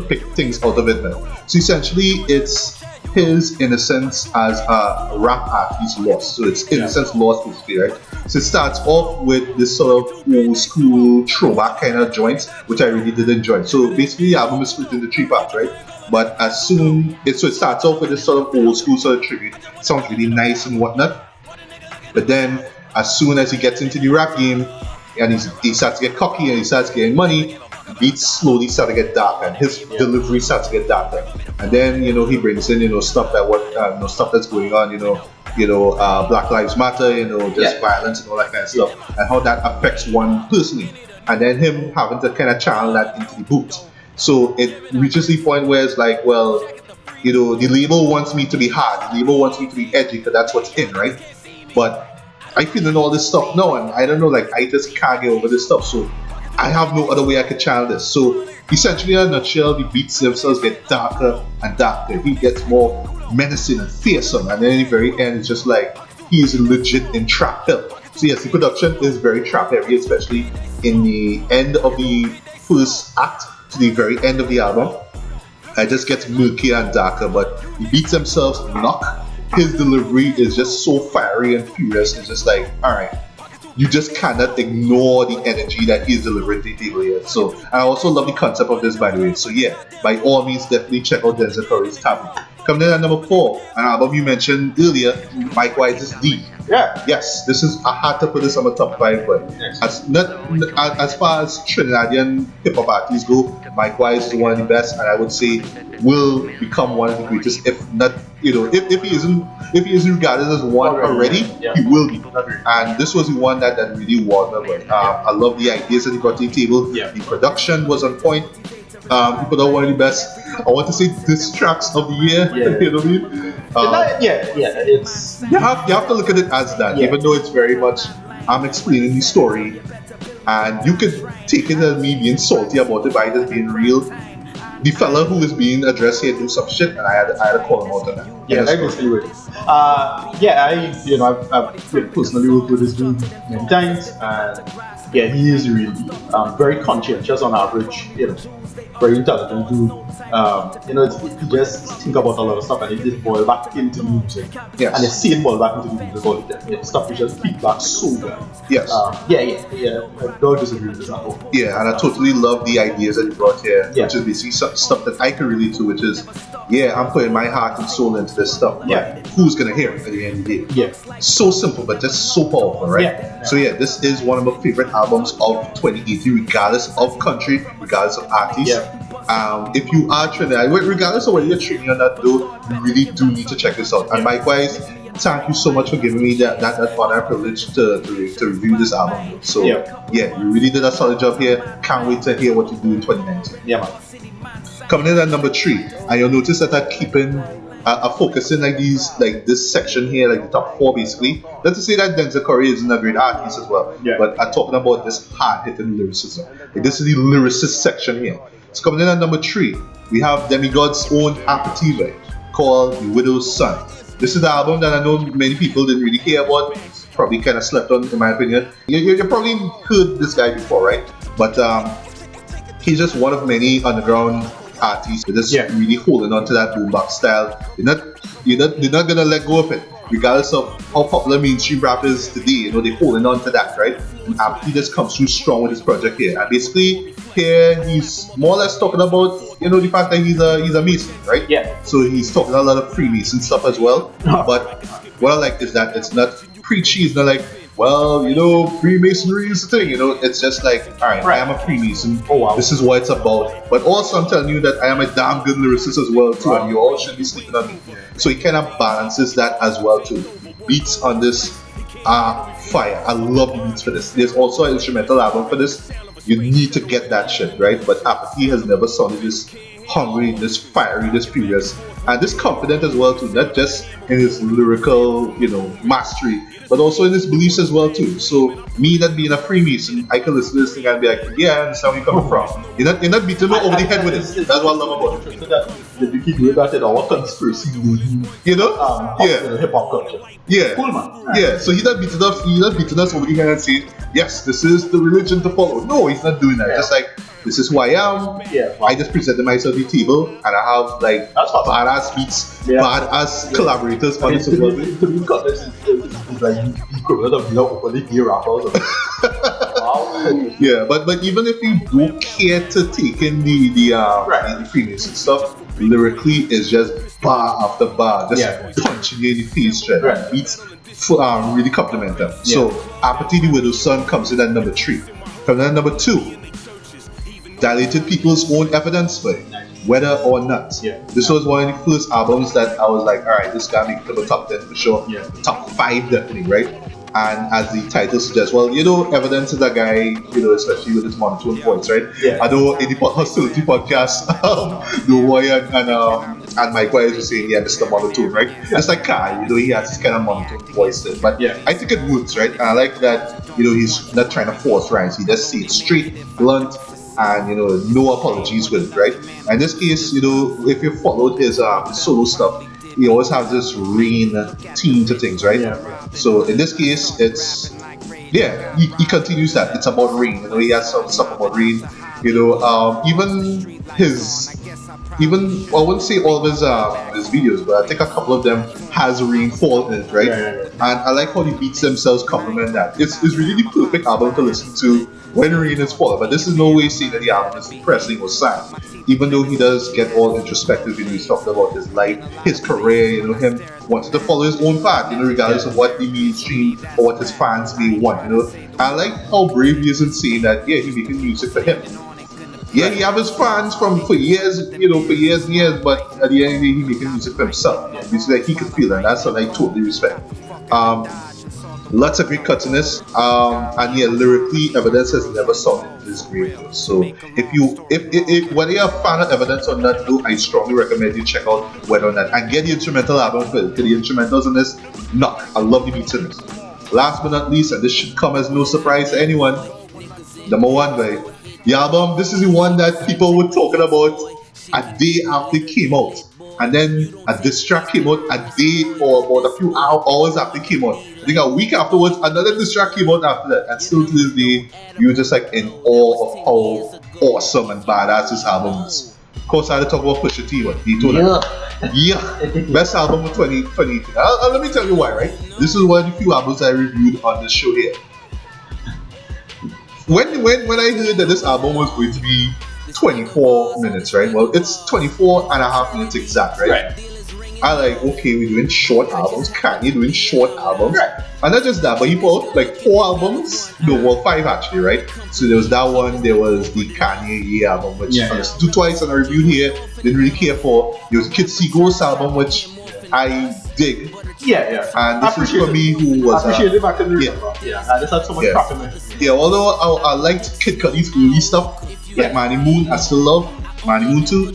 pick things out of it now. So essentially, it's his innocence as a rap artist lost. So it's innocence lost, basically, right? So it starts off with this sort of old school throwback kind of joints, which I really did enjoy. So basically, the album is split into 3 parts, right? But it starts off with this sort of old school sort of tribute. It sounds really nice and whatnot. But then, as soon as he gets into the rap game, and he starts to get cocky and he starts getting money, the beats slowly start to get darker, and his delivery starts to get darker. And then he brings in stuff stuff that's going on, Black Lives Matter, violence and all that kind of stuff, and how that affects one personally. And then him having to kind of channel that into the boot. So it reaches the point where it's like, well, the label wants me to be hard, the label wants me to be edgy, because that's what's in, right? But I feeling all this stuff now, and I don't know, I just can't get over this stuff, so I have no other way I could channel this. So essentially, in a nutshell, the beats themselves get darker and darker. He gets more menacing and fearsome, and then in the very end, it's just like he is legit in Trap Hill. So yes, the production is very trap heavy, especially in the end of the first act to the very end of the album. It just gets murkier and darker, but the beats themselves knock. His delivery is just so fiery and furious. It's just like, alright, you just cannot ignore the energy that he's delivering to the table here. So I also love the concept of this, by the way. So yeah, by all means, definitely check out Denzel Curry's Taboo. Coming in at number 4, an album you mentioned earlier, Mike Wise's D. Yeah. Yes, this is, I had to put this on the top 5, but as far as Trinidadian hip hop artists go, Mike Wise is one of the best, and I would say will become one of the greatest, if not, if he isn't regarded as one already, he will be. And this was the one that really won me. I love the ideas that he brought to the table. Yeah. The production was on point. He put out one of the best, I want to say, diss tracks of the year. Yeah. You know what I mean? It's You have to look at it as that, even though it's very much I'm explaining the story, and you could take it as me being salty about it, but it as being real. The fella who is being addressed here do some shit, and I had to call him out on that. yeah, I basically would. I've personally worked with this dude many times, and yeah, he is really very conscientious on average. Very intelligent dude. He just think about a lot of stuff and it just boil back into the music. Yes. And you see it boil back into the music all the time. Stuff is just feedback so good. Yes. I don't disagree with this at all. Yeah, and I totally love the ideas that he brought here, Yeah. which is basically stuff that I can relate to, which is, I'm putting my heart and soul into this stuff. But Yeah. who's gonna hear it at the end of the day? Yeah. So simple, but just so powerful, right? Yeah. So this is one of my favorite albums of 2018, regardless of country, regardless of artist. Yeah. If you are Trinidad, regardless of whether you're Trinidad or not, though, you really do need to check this out. And likewise, thank you so much for giving me that honor and privilege to review this album. So you really did a solid job here. Can't wait to hear what you do in 2019. Yeah, man. Coming in at number 3, and you'll notice that I'm keeping focusing this section here, like the top 4 basically. Not to say that Denzel Curry isn't a great artist as well, but I'm talking about this hard-hitting lyricism. Like, this is the lyricist section here. So coming in at number 3, we have Demigod's own Apathy called The Widow's Son. This is the album that I know many people didn't really care about. It's probably kind of slept on, in my opinion. You probably heard this guy before, right? But he's just one of many underground artists that just really holding on to that boombox style. They're not gonna let go of it, regardless of how popular mainstream rap is today. They're holding on to that, right? And Apathy just comes through strong with this project here. And basically, here he's more or less talking about the fact that he's a Mason, right? Yeah. So he's talking a lot of Freemason stuff as well. But what I like is that it's not preachy. It's not like, well, Freemasonry is the thing. It's just like, all right, I am a Freemason. Oh wow. This is what it's about. But also, I'm telling you that I am a damn good lyricist as well too, and you all should be sleeping on me. So he kind of balances that as well too. Beats on this are fire. I love the beats for this. There's also an instrumental album for this. You need to get that shit, right? But Apathy has never sounded this hungry, this fiery, this furious, and this confident as well too. Not just in his lyrical, mastery, but also in his beliefs as well too. So me, that being a Freemason, I can listen to this thing and be like, yeah, I understand where you're coming from. You're not beating me over the head with it. That's what I love about it. So that you keep doing that in our conspiracy, hip hop culture. Yeah. Cool, man. Yeah, so he's not beating us over the head and saying, yes, this is the religion to follow. No, he's not doing that. Yeah. Just like, this is who I am. Yeah. I just presented myself at the table, and I have That's awesome. badass beats, badass collaborators on this as well. To be context, it's like the equivalent of openly gay rappers. Wow. Yeah, but even if you don't care to take in the Freemason stuff, lyrically is just bar after bar, just punching you in the face, right? Right. Beats really complement them. So Apathy, The Widow's Son comes in at number 3. Coming in at number 2, Dilated People's Own Evidence for it, Whether or Not. Yeah. This was one of the first albums that I was like, alright, this guy makes the top 10 for sure. Yeah. Top 5 definitely, right? And as the title suggests, well, Evidence is a guy, especially with his monotone voice, right? Yeah. I know in the Hostility podcast, the Boy and Mike Wise were saying, yeah, this is the monotone, right? It's like Kai, he has this kind of monotone voice there. But I think it works, right? And I like that, he's not trying to force rhymes. He just says it straight, blunt, and no apologies with it, right? In this case, if you followed his solo stuff, he always has this rain theme to things, right? So in this case, it's he continues that. It's about rain. He has some stuff about rain. Even I wouldn't say all of his videos, but I think a couple of them has rainfall in it, right? And I like how the beats themselves complement that. It's really the perfect album to listen to when rain is falling. But this is no way saying that the album is depressing or sad. Even though he does get all introspective, he's talking about his life, his career, him wanting to follow his own path, regardless of what the mainstream or what his fans may want. I like how brave he is in saying that he's making music for him. He have his fans for years, for years and years, but at the end of the day, he's making music for himself. Music that he can feel, and that's what I totally respect. Lots of great cuts in this, and lyrically, Evidence has never sounded this great. So, if whether you're a fan of Evidence or not, though, I strongly recommend you check out Wet on That and get the instrumental album for the instrumentals in this. Knock, I love the beats in this. Last but not least, and this should come as no surprise to anyone, number one, guy. The album, this is the one that people were talking about a day after it came out. And then a diss track came out a day or about a few hours after it came out. I think a week afterwards, another diss track came out after that. And still to this day, you're just like in awe of how awesome and badass this album is. Of course, I had to talk about Pusha T, what? Daytona. Yeah. Best album of 2018. Let me tell you why, right? This is one of the few albums I reviewed on this show here. When I heard that this album was going to be 24 minutes, right? Well, it's 24 and a half minutes exact, right? I like, okay, we're doing short albums. Kanye doing short albums. Right. And not just that, but he put out like 4 albums. No, well, 5 actually, right? So there was that one, there was the Kanye album, which I listened to twice and I reviewed here. Didn't really care for. There was Kid See Ghost album, which I dig. And this is for me who was... I appreciate it back in the I just had so much crap in it. Yeah, although I liked Kid Cudi's early stuff, like Manny Moon, I still love Manny Moon too,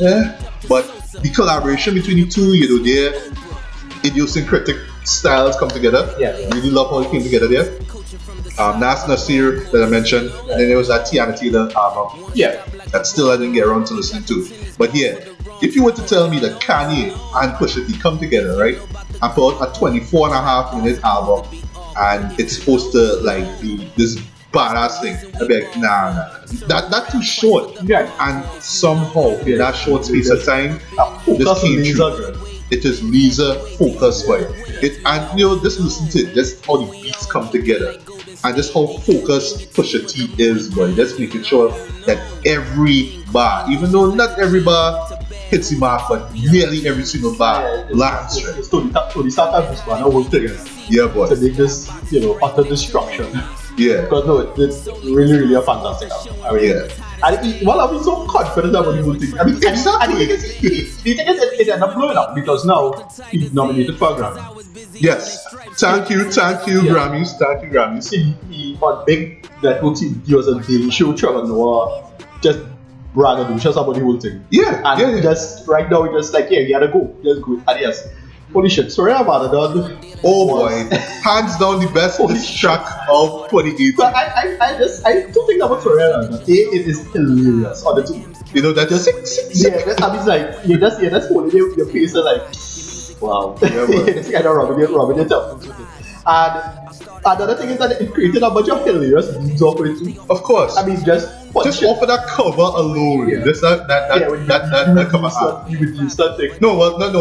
but the collaboration between the two, their idiosyncratic styles come together. Really love how it came together there. Nas Nasir that I mentioned, and then there was that Tiana Taylor album. That still I didn't get around to listening to. But if you were to tell me that Kanye and Pusha T come together, right, and put out a 24 and a half minute album, and it's supposed to like be this badass thing, I'd be like, nah, that's too short. And somehow in that short space of time, this came true. It is laser focused, boy. And just listen to it, just how the beats come together, and just how focused Pusha T is, boy. Just making sure that every bar, even though not every bar hits the mark, but nearly every single bar lands. It's Tony Stark and this man work together. Yeah, boy. To make this, utter destruction. Because no, it's really a fantastic album. I mean, and I've been so confident about the whole thing. I mean, exactly. The thing is, it ended up blowing up because now he's nominated for a Grammy. Yes. Thank you, Grammys. Thank you, Grammys. He on big networks, he was a Daily Show, Trevor Noah, just braggadocious about the whole thing. And just right now, he just like, he had to go. Just go. Adios. Holy shit, sorry about it, dog. Oh boy, hands down the best track of 2018. But I don't think about Soraya. It is hilarious on the two. That just I mean, like you just holding your face and like, wow. It's kind of rubbing yourself. And another thing is that it created a bunch of hilarious memes off it too. Of course. I mean, just off of that cover alone. Just that cover art. You would use that thing. No, not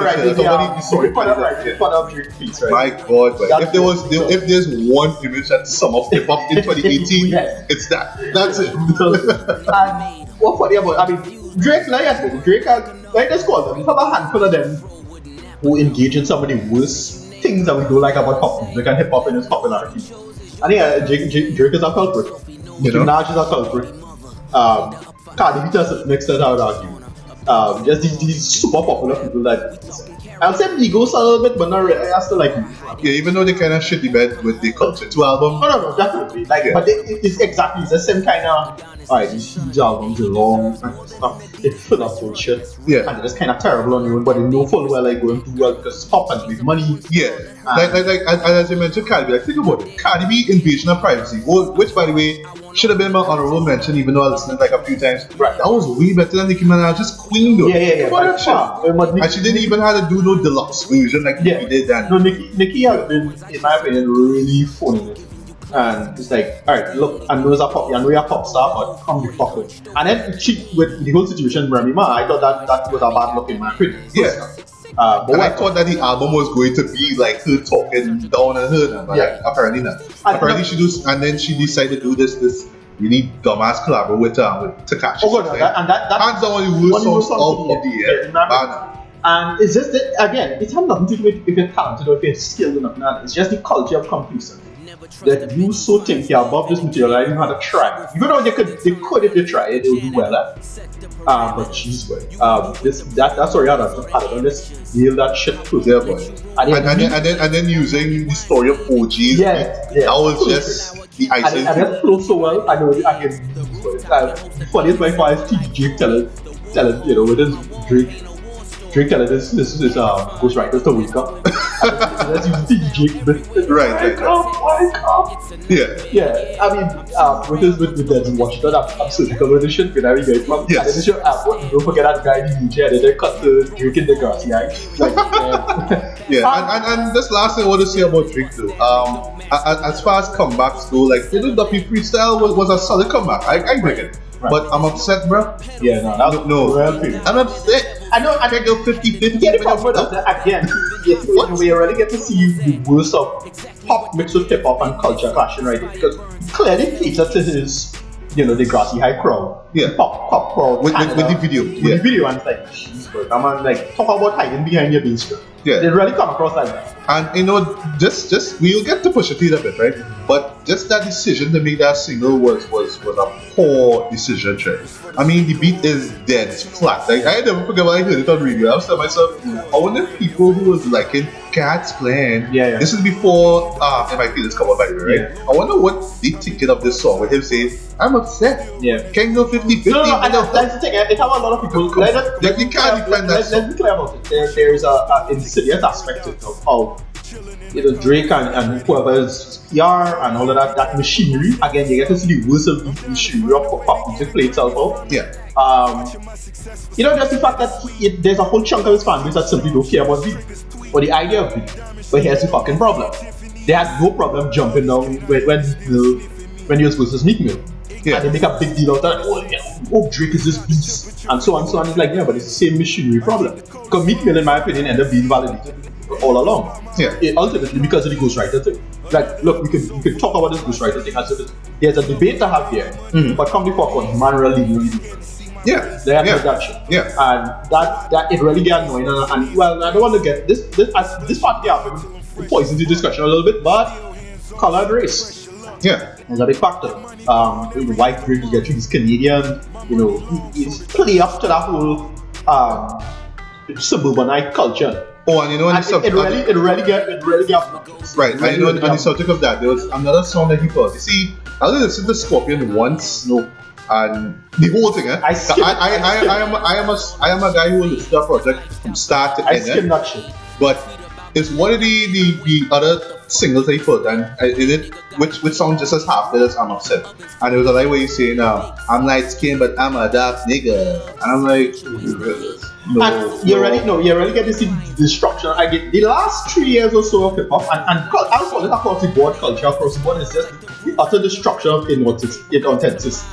right. Sorry, for that Drake piece, right? My God, but if there's one image that sum up hip hop in 2018, it's that. That's it. And what's funny about, I mean, Drake, like let's call them, you have a handful of them who engage in some of the worst things that we don't like about pop music and hip hop and its popularity. I think Drake is a culprit. Nicki Minaj is a culprit. Cardi B to an extent, I would argue. Just these super popular people that I'll say Migos a little bit, but not really. I still like Migos. Even though they kind of shit the bed with the Culture 2 album. No, definitely. But it's the same kind of alright, these albums are long and stuff, it's full of bullshit. Yeah. And it's kind of terrible on your own, but they know full well like going to well because it's pop and make money. Yeah, like as you mentioned, Cardi B. Like, think about it. Cardi B invasion of privacy, which by the way should have been my honorable mention, even though I listened like a few times. Right. That was way better than Nicki Minaj's Queen though. Yeah. What that shit? And she didn't even have to do no deluxe version like Nicki did then. No, Nicki has been, in my opinion, really funny. And it's like, alright, look, I know you're a pop star, but come the fuck with. And then she, with the whole situation, Remy Ma, I thought that was a bad look in my opinion. Yeah. But I thought that the album was going to be like her talking down on her, but like, apparently not. Apparently she does, and then she decided to do this really dumbass collab with Tekashi. Oh god, that hands down one of the worst songs of the year. And it's just that, again, it has nothing to do with if you're talented or if you're skilled enough. Nah, it's just the culture of comparison. That you so think you're above this material, I didn't know how to try. Even though they could if they try it, they would do well. But jeez, boy. That's sorry, I don't just nail that shit to there, boy. And then using the story of OGs. Yeah. That was just the icing. And that flows so well. I know I can use it. Funniest by far is TJ telling, with his Drake telling this ghostwriters to wake up. Let's use TJ. Right. Wake up. Yeah. I mean, with Denzel Washington, I'm cynical with this shit. When I get from, yes. And then show don't forget that guy in DJ, and then they cut the Drake in the grass, yeah. And this last thing I want to say about Drake though. As far as comebacks go, like the Duppy freestyle was a solid comeback. I dig it. Right. But I'm upset, bro. Yeah, no. I'm upset. I know. I can't go 50-50. Yeah, the problem with that again. We already get to see the worst of pop mixed with hip hop and culture clashing right there, because clearly catered to his, the Grassy High crowd. Yeah. Pop crowd. With the video. With the video, and it's like, jeez, bro. Come on, like talk about hiding behind your beast. Yeah. They really come across like that. And just we'll get to Pusha T a bit, right? But just that decision to make that single was a poor decision, right? I mean, the beat is dead, it's flat. Like I never forget when I heard it on radio. I was telling myself, I wonder if people who was liking Cat's Plan. Yeah. This is before MIP is covered by the way, right? Yeah. I wonder what they thinking of this song with him saying, I'm upset. Yeah. Can't go 50-50. No, that's the thing. It have a lot of people. You can't defend that. Let's be clear about it. There's a insidious aspect of how Drake and whoever is PR and all of that machinery. Again, you get to see the worst of the machinery of pop music play itself out. Yeah. Just the fact that there's a whole chunk of his fan base that simply don't care about beat or the idea of beat. But here's the fucking problem. They had no problem jumping down when he was versus Meek Mill. Yeah. And they make a big deal out of that. Drake is this beast, and so on. It's like, yeah, but it's the same machinery problem. Because Meek Mill, in my opinion, ended up being validated all along. Yeah. Ultimately, because of the ghostwriter thing. Like, look, we can talk about this ghostwriter thing. There's a debate to have here, but come the fuck on, man, really different. Yeah. They have that shit. Yeah. And that it really get annoying. And well, I don't want to get this part here. It poisons the discussion a little bit, but color and race. Yeah. Is a big factor. White Drake, you get these Canadian, he's play up to that whole suburbanite culture. Oh, and on the subject, it really get right. And on the subject of that, there was another song that he put. You see, I listened to Scorpion once, and the whole thing. I am a guy who will listen to a project from start to end. I skim that shit. But it's one of the other singles that he put, and in it, which song just as half as I'm upset. And it was a line where he's saying, I'm light skinned, but I'm a dark nigga. And I'm like, you already get to see the destruction. I get the last 3 years or so of hip hop, and I'll call it across the board culture, across the board, it's just the utter destruction of inauthenticity.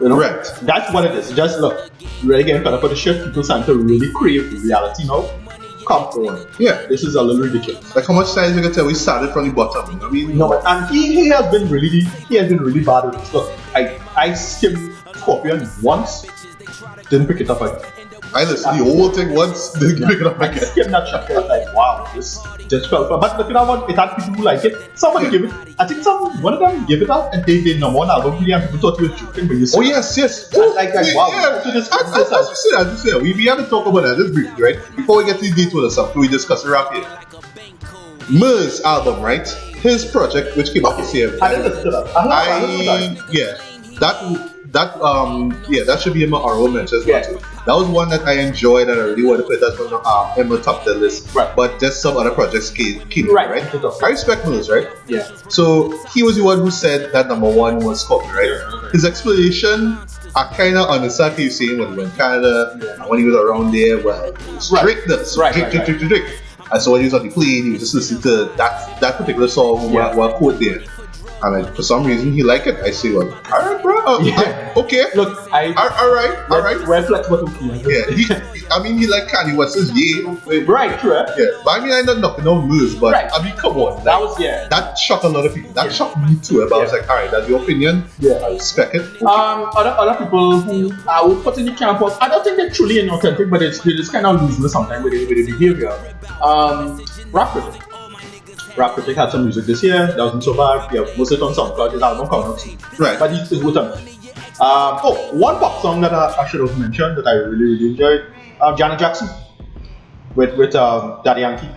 Right. That's what it is. Just look, really getting caught up with the shit. People starting to really crave reality now. Come on. Yeah. This is a little ridiculous. Like how much times you can tell we started from the bottom. I mean, and he has been really bad with this. Look, I skimmed Scorpion once, didn't pick it up again. I listened to the whole thing once, didn't pick it up again. I skimmed that chapter. I was like, wow, this just fell flat. But look at that one, it had people who like it. Somebody gave it, I think one of them gave it out and they did number one album really, and people thought he was joking, but you said, oh yes. Like wow. Yeah. As you said, we had to talk about that just briefly, right? Before we get to the detail of stuff, we discuss the rap here. Murs album, right? His project, which came out this year. I didn't listen to that. that should be in my honorable mention as well Yeah. too. That was one that I enjoyed and I really want to put that on in my top of the list. Right. But just some other projects came Right. right? I respect Mills, right? Yeah. So he was the one who said that number one was copyright. Yeah. His explanation, I kind of understand what you're saying when he went to Canada, and when he was around there, well, it was strictness, Right. strict. And so when he was on the plane, he was just listening to that particular song, one quote there. And like, for some reason, he liked it. I say, well, all right, bro. Yeah. Okay. Look, All right. We're flexible. Yeah. He liked Kanye West's Ye. Right, true. Yeah. But I mean, I'm not knocking on Mills, but Right. I mean, come on. That was, yeah. That shocked a lot of people. That shocked me too. But I was like, all right, that's your opinion. Yeah. I respect it. Okay. Other people who I would put in the camp of, I don't think they're truly inauthentic, but they're just kind of losing sometimes with the behavior. Rap Critic. Rap Critic had some music this year that wasn't so bad. Yeah, most of it on SoundCloud. His album coming out soon. Right. But he's with them. One pop song that I should have mentioned that I really enjoyed. Janet Jackson with Daddy Yankee.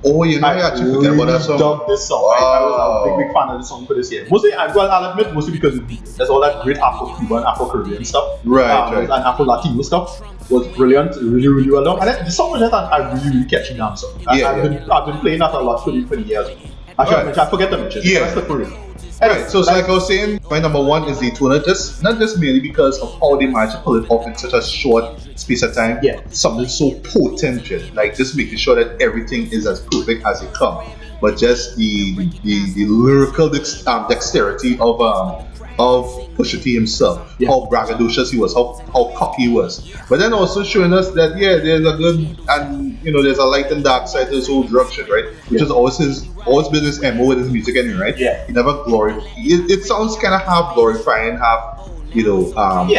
Oh, you know, I actually forget about that song. Dug this song. Wow. I was a big fan of this song for this year. Mostly, I'll admit, mostly because there's all that great Afro-Cuban, Afro-Caribbean stuff. Right. And Afro-Latino stuff was brilliant, really well done. And then the song was that I really catchy down song. I've been playing that a lot for the years. I forget to mention. Yeah. That's the for real. Right, so like I was saying, my number one is Daytona, not just merely because of how they managed to pull it off in such a short space of time. Yeah. Something so potent, like just making sure that everything is as perfect as it comes. But just the lyrical dexterity of Pusha T himself, how braggadocious he was, how cocky he was. But then also showing us that there's a good and there's a light and dark side to this whole drug shit, right? Which is always been his MO with his music anyway, right? Yeah. He never it sounds kind of half glorifying, half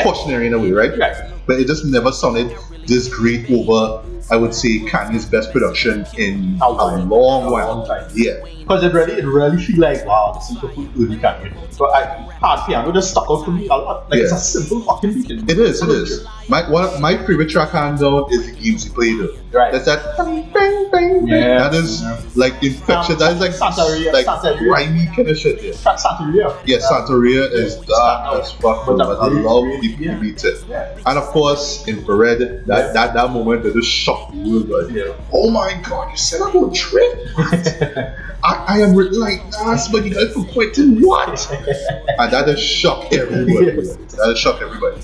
cautionary in a way, right? Right. But it just never sounded this great over, I would say, Kanye's best production in a long while. Time. Yeah. Because it really feel like, wow, this is the early Kanye. So hard piano just stuck out to me a lot. Like it's a simple fucking beat. It is. My favorite track hands down is the games he played though. Right. That's that bang bang bang. Yeah. That is like infectious. That is like Santeria. grimy kind of shit. Yeah. Santeria. Yeah, Santeria is dark as fuck. But I love the beat it. Yeah. And of course, Infrared. That moment that just shocked the world. Like, oh my god, you said I'm on trip. I am written like that, but you guys for Quentin what? And that just shocked everybody.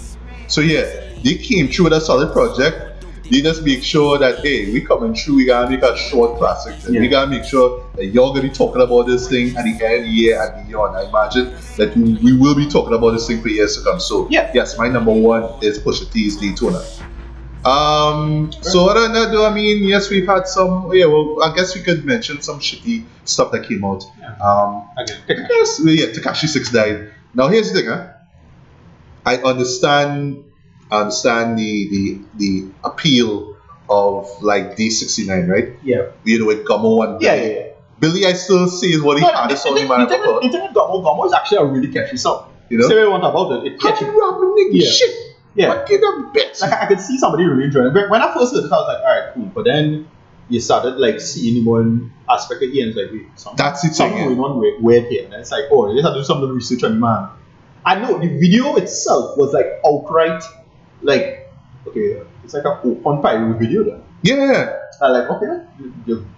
So they came through with a solid project. They just make sure that we coming through, we gotta make a short classic. Yeah. We gotta make sure that y'all gonna be talking about this thing at the end of the year and beyond. I imagine that we will be talking about this thing for years to come. So yes, my number one is Pusha T's Daytona. So other than that, though, I mean, yes, we've had some. I guess we could mention some shitty stuff that came out. Tekashi 6 died. Now here's the thing, I understand the appeal of like D69, right? Yeah. With Gummo and Yeah. Billy, I still see is what he had. It's only man The thing with Gummo is actually a really catchy song. You know? Say what you want about it, it's catchy. Shit. Yeah. What get the best? Like I could see somebody really enjoying it. When I first heard it, I was like, alright, cool. But then you started like seeing one aspect of it and it's like, wait, something going on weird here. And it's like, oh, you have to do some little research on the man. I know the video itself was like outright, like, okay, it's like a open pirate video then. Yeah. I'm like, okay,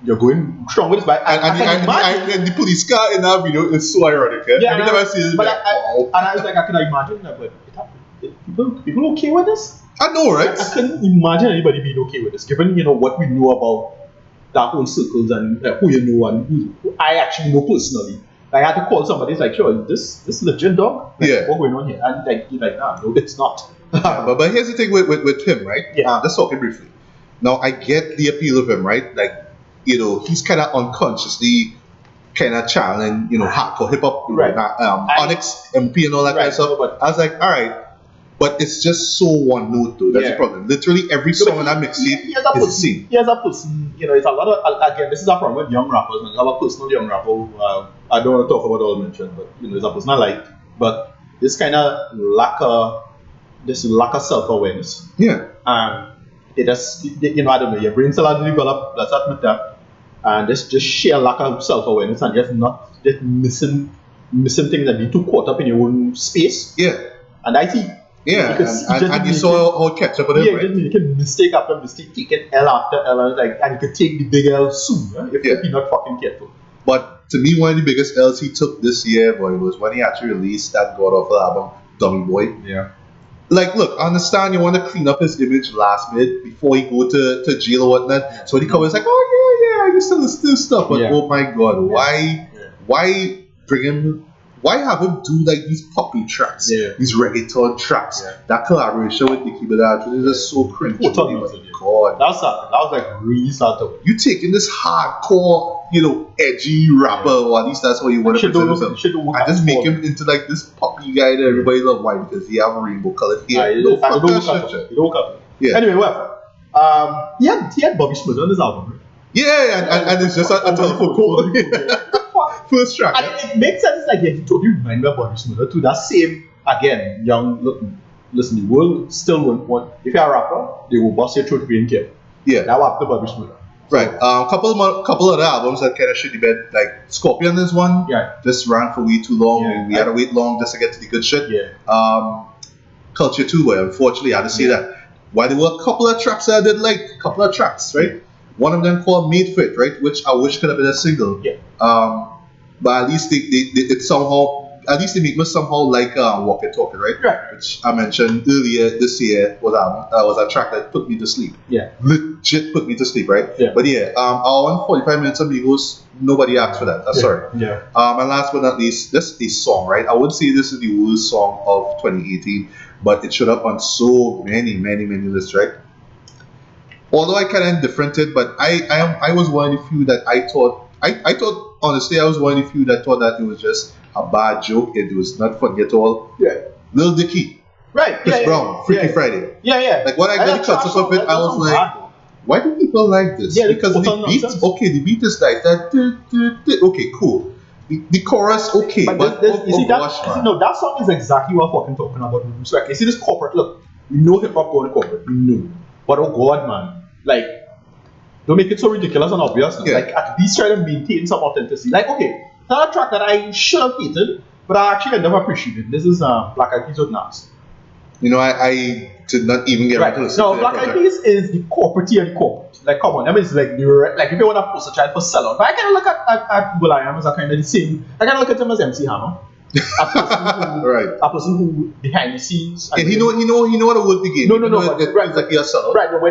you're going strong with this, but and the police car in that video is so ironic. Yeah, every time I see it, but wow. I was like, I could imagine that, but people okay with this? I know, right? I couldn't imagine anybody being okay with this, given what we know about that whole circles and who you know and who I actually know personally. Like, I had to call somebody. It's like, sure, this legit dog. Like, what's going on here? And he's like, nah, no, it's not. but here's the thing with him, right? Yeah. Let's talk him briefly. Now I get the appeal of him, right? Like, he's kind of unconsciously kind of channeling, hardcore hip hop, right? Onyx, MP, and all that kind of stuff. But I was like, all right. But it's just so one note, though. That's the problem. Literally every song on that mixtape is the same. He has a person, it's a lot of, again, this is a problem with young rappers. And I have a personal young rapper who, I don't want to talk about all mentioned, but, it's a person I like. But this kind of lack of self-awareness. Yeah. It just, I don't know, your brain still has to develop, let's admit that. And just sheer lack of self-awareness and just missing things and being too caught up in your own space. Yeah. And I see. Yeah, and you make saw how it catch up with him, yeah, right? just making mistake after mistake, taking L after L, and you could take the big L soon if you're not fucking careful. But to me, one of the biggest L's he took this year, boy, was when he actually released that god awful album, Dummy Boy. Yeah. Like, look, I understand you want to clean up his image last minute before he go to jail or whatnot. So when he comes, like, oh yeah, I used to listen to this stuff. But oh my god, why bring him? Why have him do like these poppy tracks, these reggaeton tracks? That collaboration with Nicki Minaj is just so cringe. Oh, God, that was like really sad. You taking this hardcore, edgy rapper, or at least that's how you want to present himself, and just make him into like this poppy guy that everybody love. Why? Because he have a rainbow colored hair. Yeah. Anyway, whatever. He had Bobby Smith on his album. Right? Yeah, and it's just a telephone call. First track. And it makes sense. Like, he totally remind me of Bobby Smith too. That same, again, young, listen, the world still won't want, if you're a rapper, they will bust your throat to be in care. Yeah. Now after Bobby Smith. Right. Couple other albums that kind of shit the bed, like Scorpion is one. Yeah. Just ran for way too long. We had to wait long just to get to the good shit. Yeah. Culture 2, boy, unfortunately, I had to say that. While there were a couple of tracks that I did like, a couple of tracks, right? One of them called Made Fit, right? Which I wish could have been a single. Yeah. But at least it somehow, at least they make me somehow like Walk It Talk It, right? Right. Which I mentioned earlier this year was a track that put me to sleep. Yeah. Legit put me to sleep, right? Yeah. But yeah, our 45 minutes Amigos, nobody asked for that. Sorry. Yeah. And last but not least, this is a song, right? I would say this is the worst song of 2018, but it showed up on so many lists, right? Although I kind of indifferented, but I was one of the few that I thought honestly I was one of the few that thought that it was just a bad joke. It was not funny at all. Yeah. Lil Dicky. Right. Chris Brown. Freaky Friday. Yeah. Like when I got the cuts of it, I was like, why do people like this? Yeah, because the beat, the beat is like that. Okay, cool. The chorus, okay, but that song is exactly what I'm fucking talking about with respect. You see this corporate look. We know hip hop going corporate. We know. But oh god, man, like, don't make it so ridiculous and obvious. Yeah. Like, at least try to maintain some authenticity. Like, okay, another track that I should have hated, but I actually never appreciated. This is Black Eyed Peas with Nas. I did not even get into this. No, Black Eyed Peas is the corporate and the corporate. Like, come on, I mean, it's like if you want to post a child for sellout. But I kind of look at will.i.am as a kind of the same. I kind of look at him as MC Hammer. A person who behind the scenes. And he know what to work the game. No, right. Like you're selling. Right, but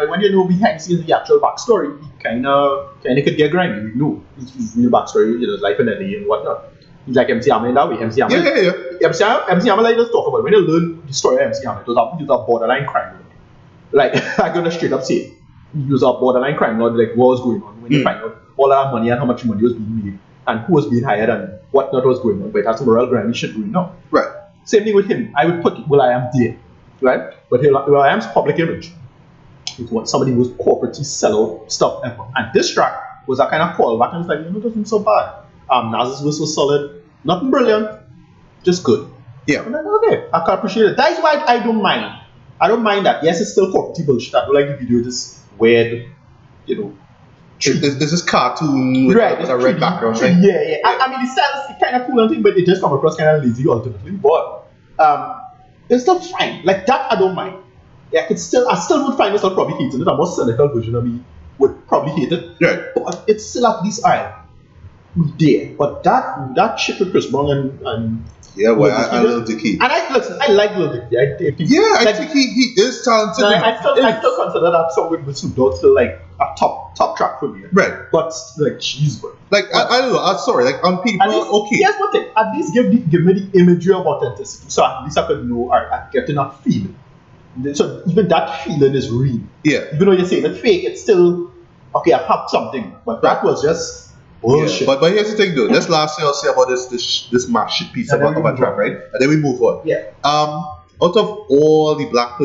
when you know behind the scenes the actual backstory, he kind of could get grimy. You know his real backstory, his life in LA and whatnot. He's like MC Hammer in that way. MC Hammer. Yeah. MC Hammer, like, let's talk about it. When you learn the story of MC Hammer, it was a borderline crime lord. Like, I'm gonna straight up say, he was a borderline crime lord. Like, what was going on when you find out all that money and how much money was being made and who was being hired and what not was going on, but it has some real grimy shit going on. Right. Same thing with him. I would put will.i.am there, right? But will.i.am's public image is what somebody who was corporately selling stuff ever. And this track was a kind of callback, and it's like, it wasn't so bad. Nas's verse was solid, nothing brilliant, just good. Yeah. And then, okay, I can appreciate it. That's why I don't mind. I don't mind that. Yes, it's still corporate bullshit. I don't like the video, this weird, This is cartoon with a red background, right? Yeah. I mean, the style is kind of cool and thing, but it just come across kind of lazy ultimately. But it's still fine. Like that, I don't mind. Yeah, I still would find myself probably hating it. A more cynical version of me would probably hate it. Right. But it's still at least there. But that shit with Chris Brown and yeah, well, I love Dicky. And I like Lil Dicky. I think he is talented. I still consider that song with Snoop Dogg still like a top track for me. Right. But like, jeez, bro. Like, I don't know. I'm sorry. Like, on people, okay. Here's one thing. At least give me the imagery of authenticity. So at least I could know, I get enough feeling. So even that feeling is real. Yeah. Even though you're saying it's fake, it's still, okay, I have something. But that was just bullshit. Yeah. But here's the thing, though. This last thing I'll say about this mash shit piece of a track, right? And then we move on. Yeah. Out of all the black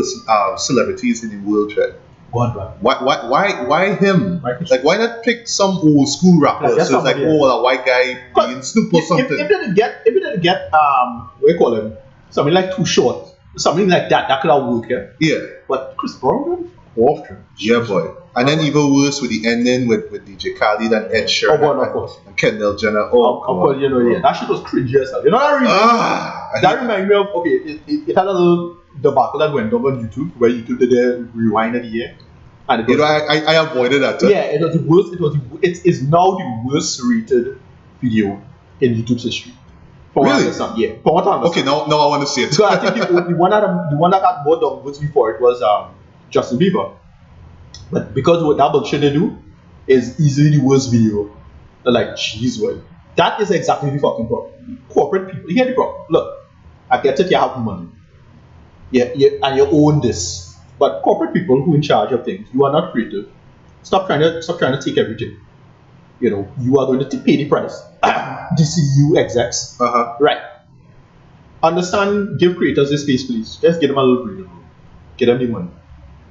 celebrities in the world, right? Why him? Like, why not pick some old school rapper? So it's like, a white guy being Snoop or something. If it didn't get what do you call him? Something like Too Short, something like that could have worked, yeah. Yeah. But Chris Brown, Often. Yeah, boy. And then even worse with the ending with DJ Khaled and Ed Sheeran Oh, of course. and Kendall Jenner. Of course, that shit was cringy as hell. You know that really? That reminds me of, it had a little debacle that went over on YouTube, where YouTube did a rewind of the year. And it was, I avoided that. Yeah, it was the worst. It is now the worst rated video in YouTube's history. For what I understand, yeah. For what I understand. Okay, now I want to see it. So I think the one that got more downvotes before it was Justin Bieber. But because what that bullshit they do is easily the worst video. They're like, jeez, well, that is exactly the fucking problem. Corporate people, hear the problem. Look, I get it, you have money. Yeah, and you own this. But corporate people who are in charge of things, you are not creative. Stop trying to take everything. You know, you are going to pay the price. DCU execs. Right. Understand, give creators this space, please. Just give them a little breathing room. Give them the money.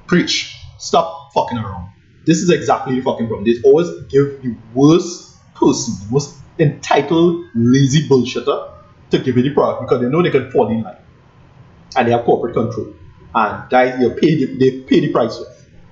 Preach. Stop fucking around. This is exactly the fucking problem. They always give the worst person, the most entitled, lazy bullshitter to give you the product because they know they can fall in line. And they have corporate control. And guys, they pay the price.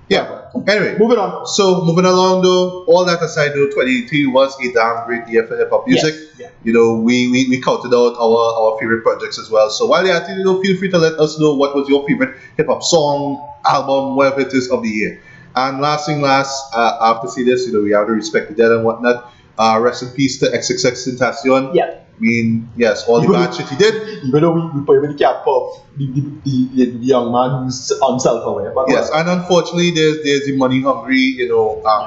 Yeah. Anyway, moving on. So moving along though, all that aside though, 2018 was a damn great year for hip hop music. Yes. Yeah. You know, we counted out our favorite projects as well. So while you're at it, feel free to let us know what was your favorite hip hop song, album, whatever it is of the year. And last thing last, I have to say this, we have to respect the dead and whatnot. Rest in peace to XXXTentacion. Yeah. I mean, yes, all the bad shit he did. Even though we put him in the cap of the young man who's unself-aware. Yes, and unfortunately, there's the money-hungry,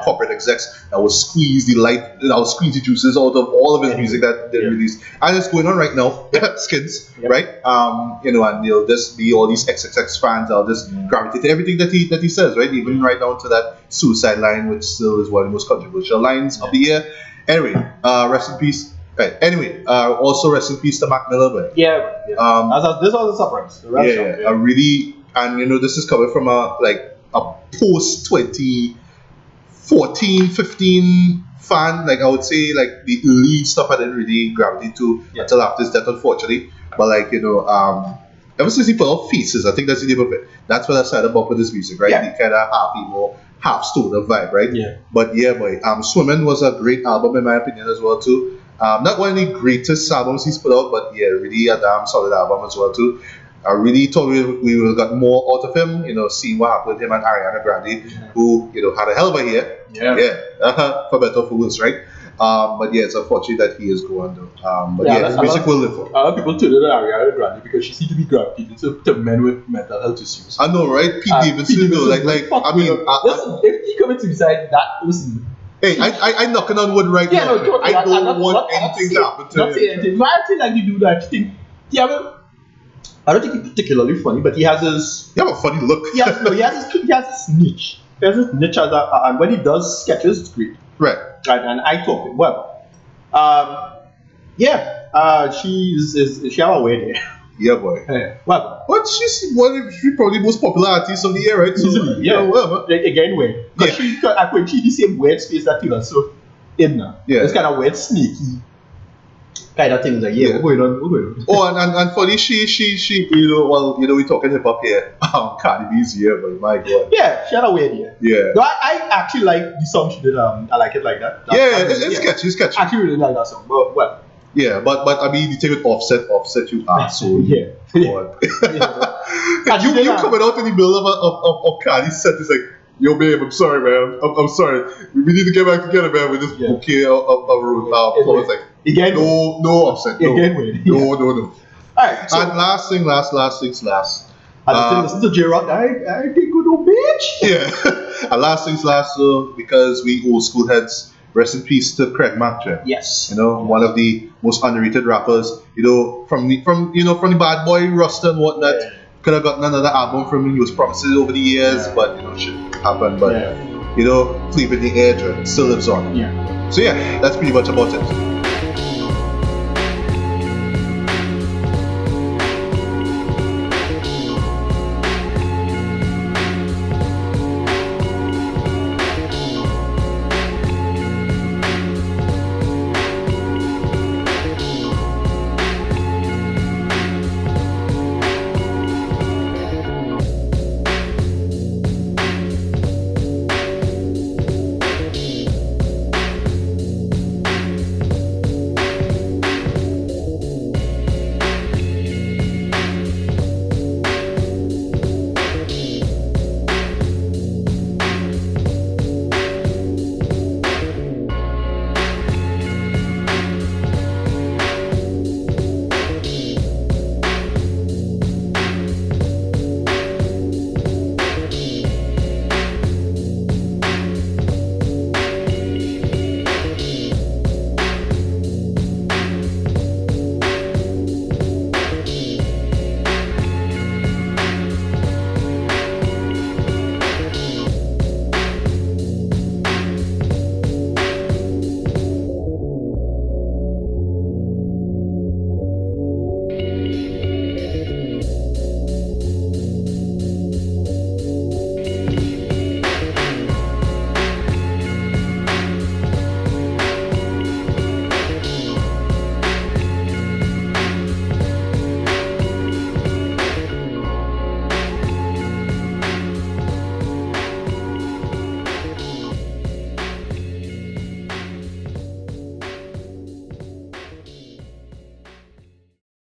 corporate execs that will squeeze the juices out of all of his music that they released, and it's going on right now. Skins, right? And they'll just be all these XXX fans. They'll just gravitate to everything that he says, right? Even right down to that suicide line, which still is one of the most controversial lines of the year. Anyway, rest in peace. Right. Anyway, also rest in peace to Mac Miller, but this was a surprise. I really, and this is coming from a post 2014, 15 fan. Like I would say, like the early stuff I didn't really gravitate to until after his death, unfortunately. But ever since he put out Feces, I think that's the name of it. That's when I started up with his music, right? The kind of half emo, half stoner vibe, right? Yeah. But yeah, boy, Swimming was a great album in my opinion as well too. Not one of the greatest albums he's put out, but yeah, really a damn solid album as well too. I really thought we would have got more out of him, seeing what happened with him and Ariana Grande, who, had a hell of a year. Yeah. For better or for worse, right? But yeah, it's unfortunate that he is gone though. But his music will live for. A lot of people turned to Ariana Grande because she seemed to be gravitating to men with mental health issues. I know, right? Pete Davidson though, listen, if he commits suicide, listen. Hey, I knocking on wood right now. No, I don't want anything to happen to him. Not say anything. No, I feel like you do that thing. I don't think he's particularly funny, but he has his. You have a funny look. He has his niche. He has his niche and when he does sketches, it's great. Right. And I talk it well. She have a weird hair. Yeah, boy. But she's probably the most popular artist of the year, right? So, easily, whatever. Again, weird. Because she's the same weird space that Taylor Swift in now. Yeah. It's kind of weird, sneaky kind of things. Like, we're going on. Oh, and funny, she we talking hip hop here. Cardi B's here, but my God. Yeah, she had a weird year. Yeah. No, I actually like the song she did. I like it like that. It's catchy. I actually really like that song, but well. Yeah, but I mean, you take it offset, you asshole. Yeah. God. You coming out in the middle of Cardi's set is like, yo, babe, I'm sorry, man. I'm sorry. We need to get back together, man, with this bouquet of flowers. Like, again, no offset. No. Again, no. Alright. So, and last things last. I didn't listen to J-Rock. I think good old bitch. Yeah. And last things last, because we old school heads. Rest in peace to Craig Macktrey. Yes. One of the most underrated rappers. From the Bad Boy roster and whatnot. Yeah. Could have gotten another album from him. He was promised it over the years, but shit happened. But Fleep in the Air still lives on. Yeah. So yeah, that's pretty much about it.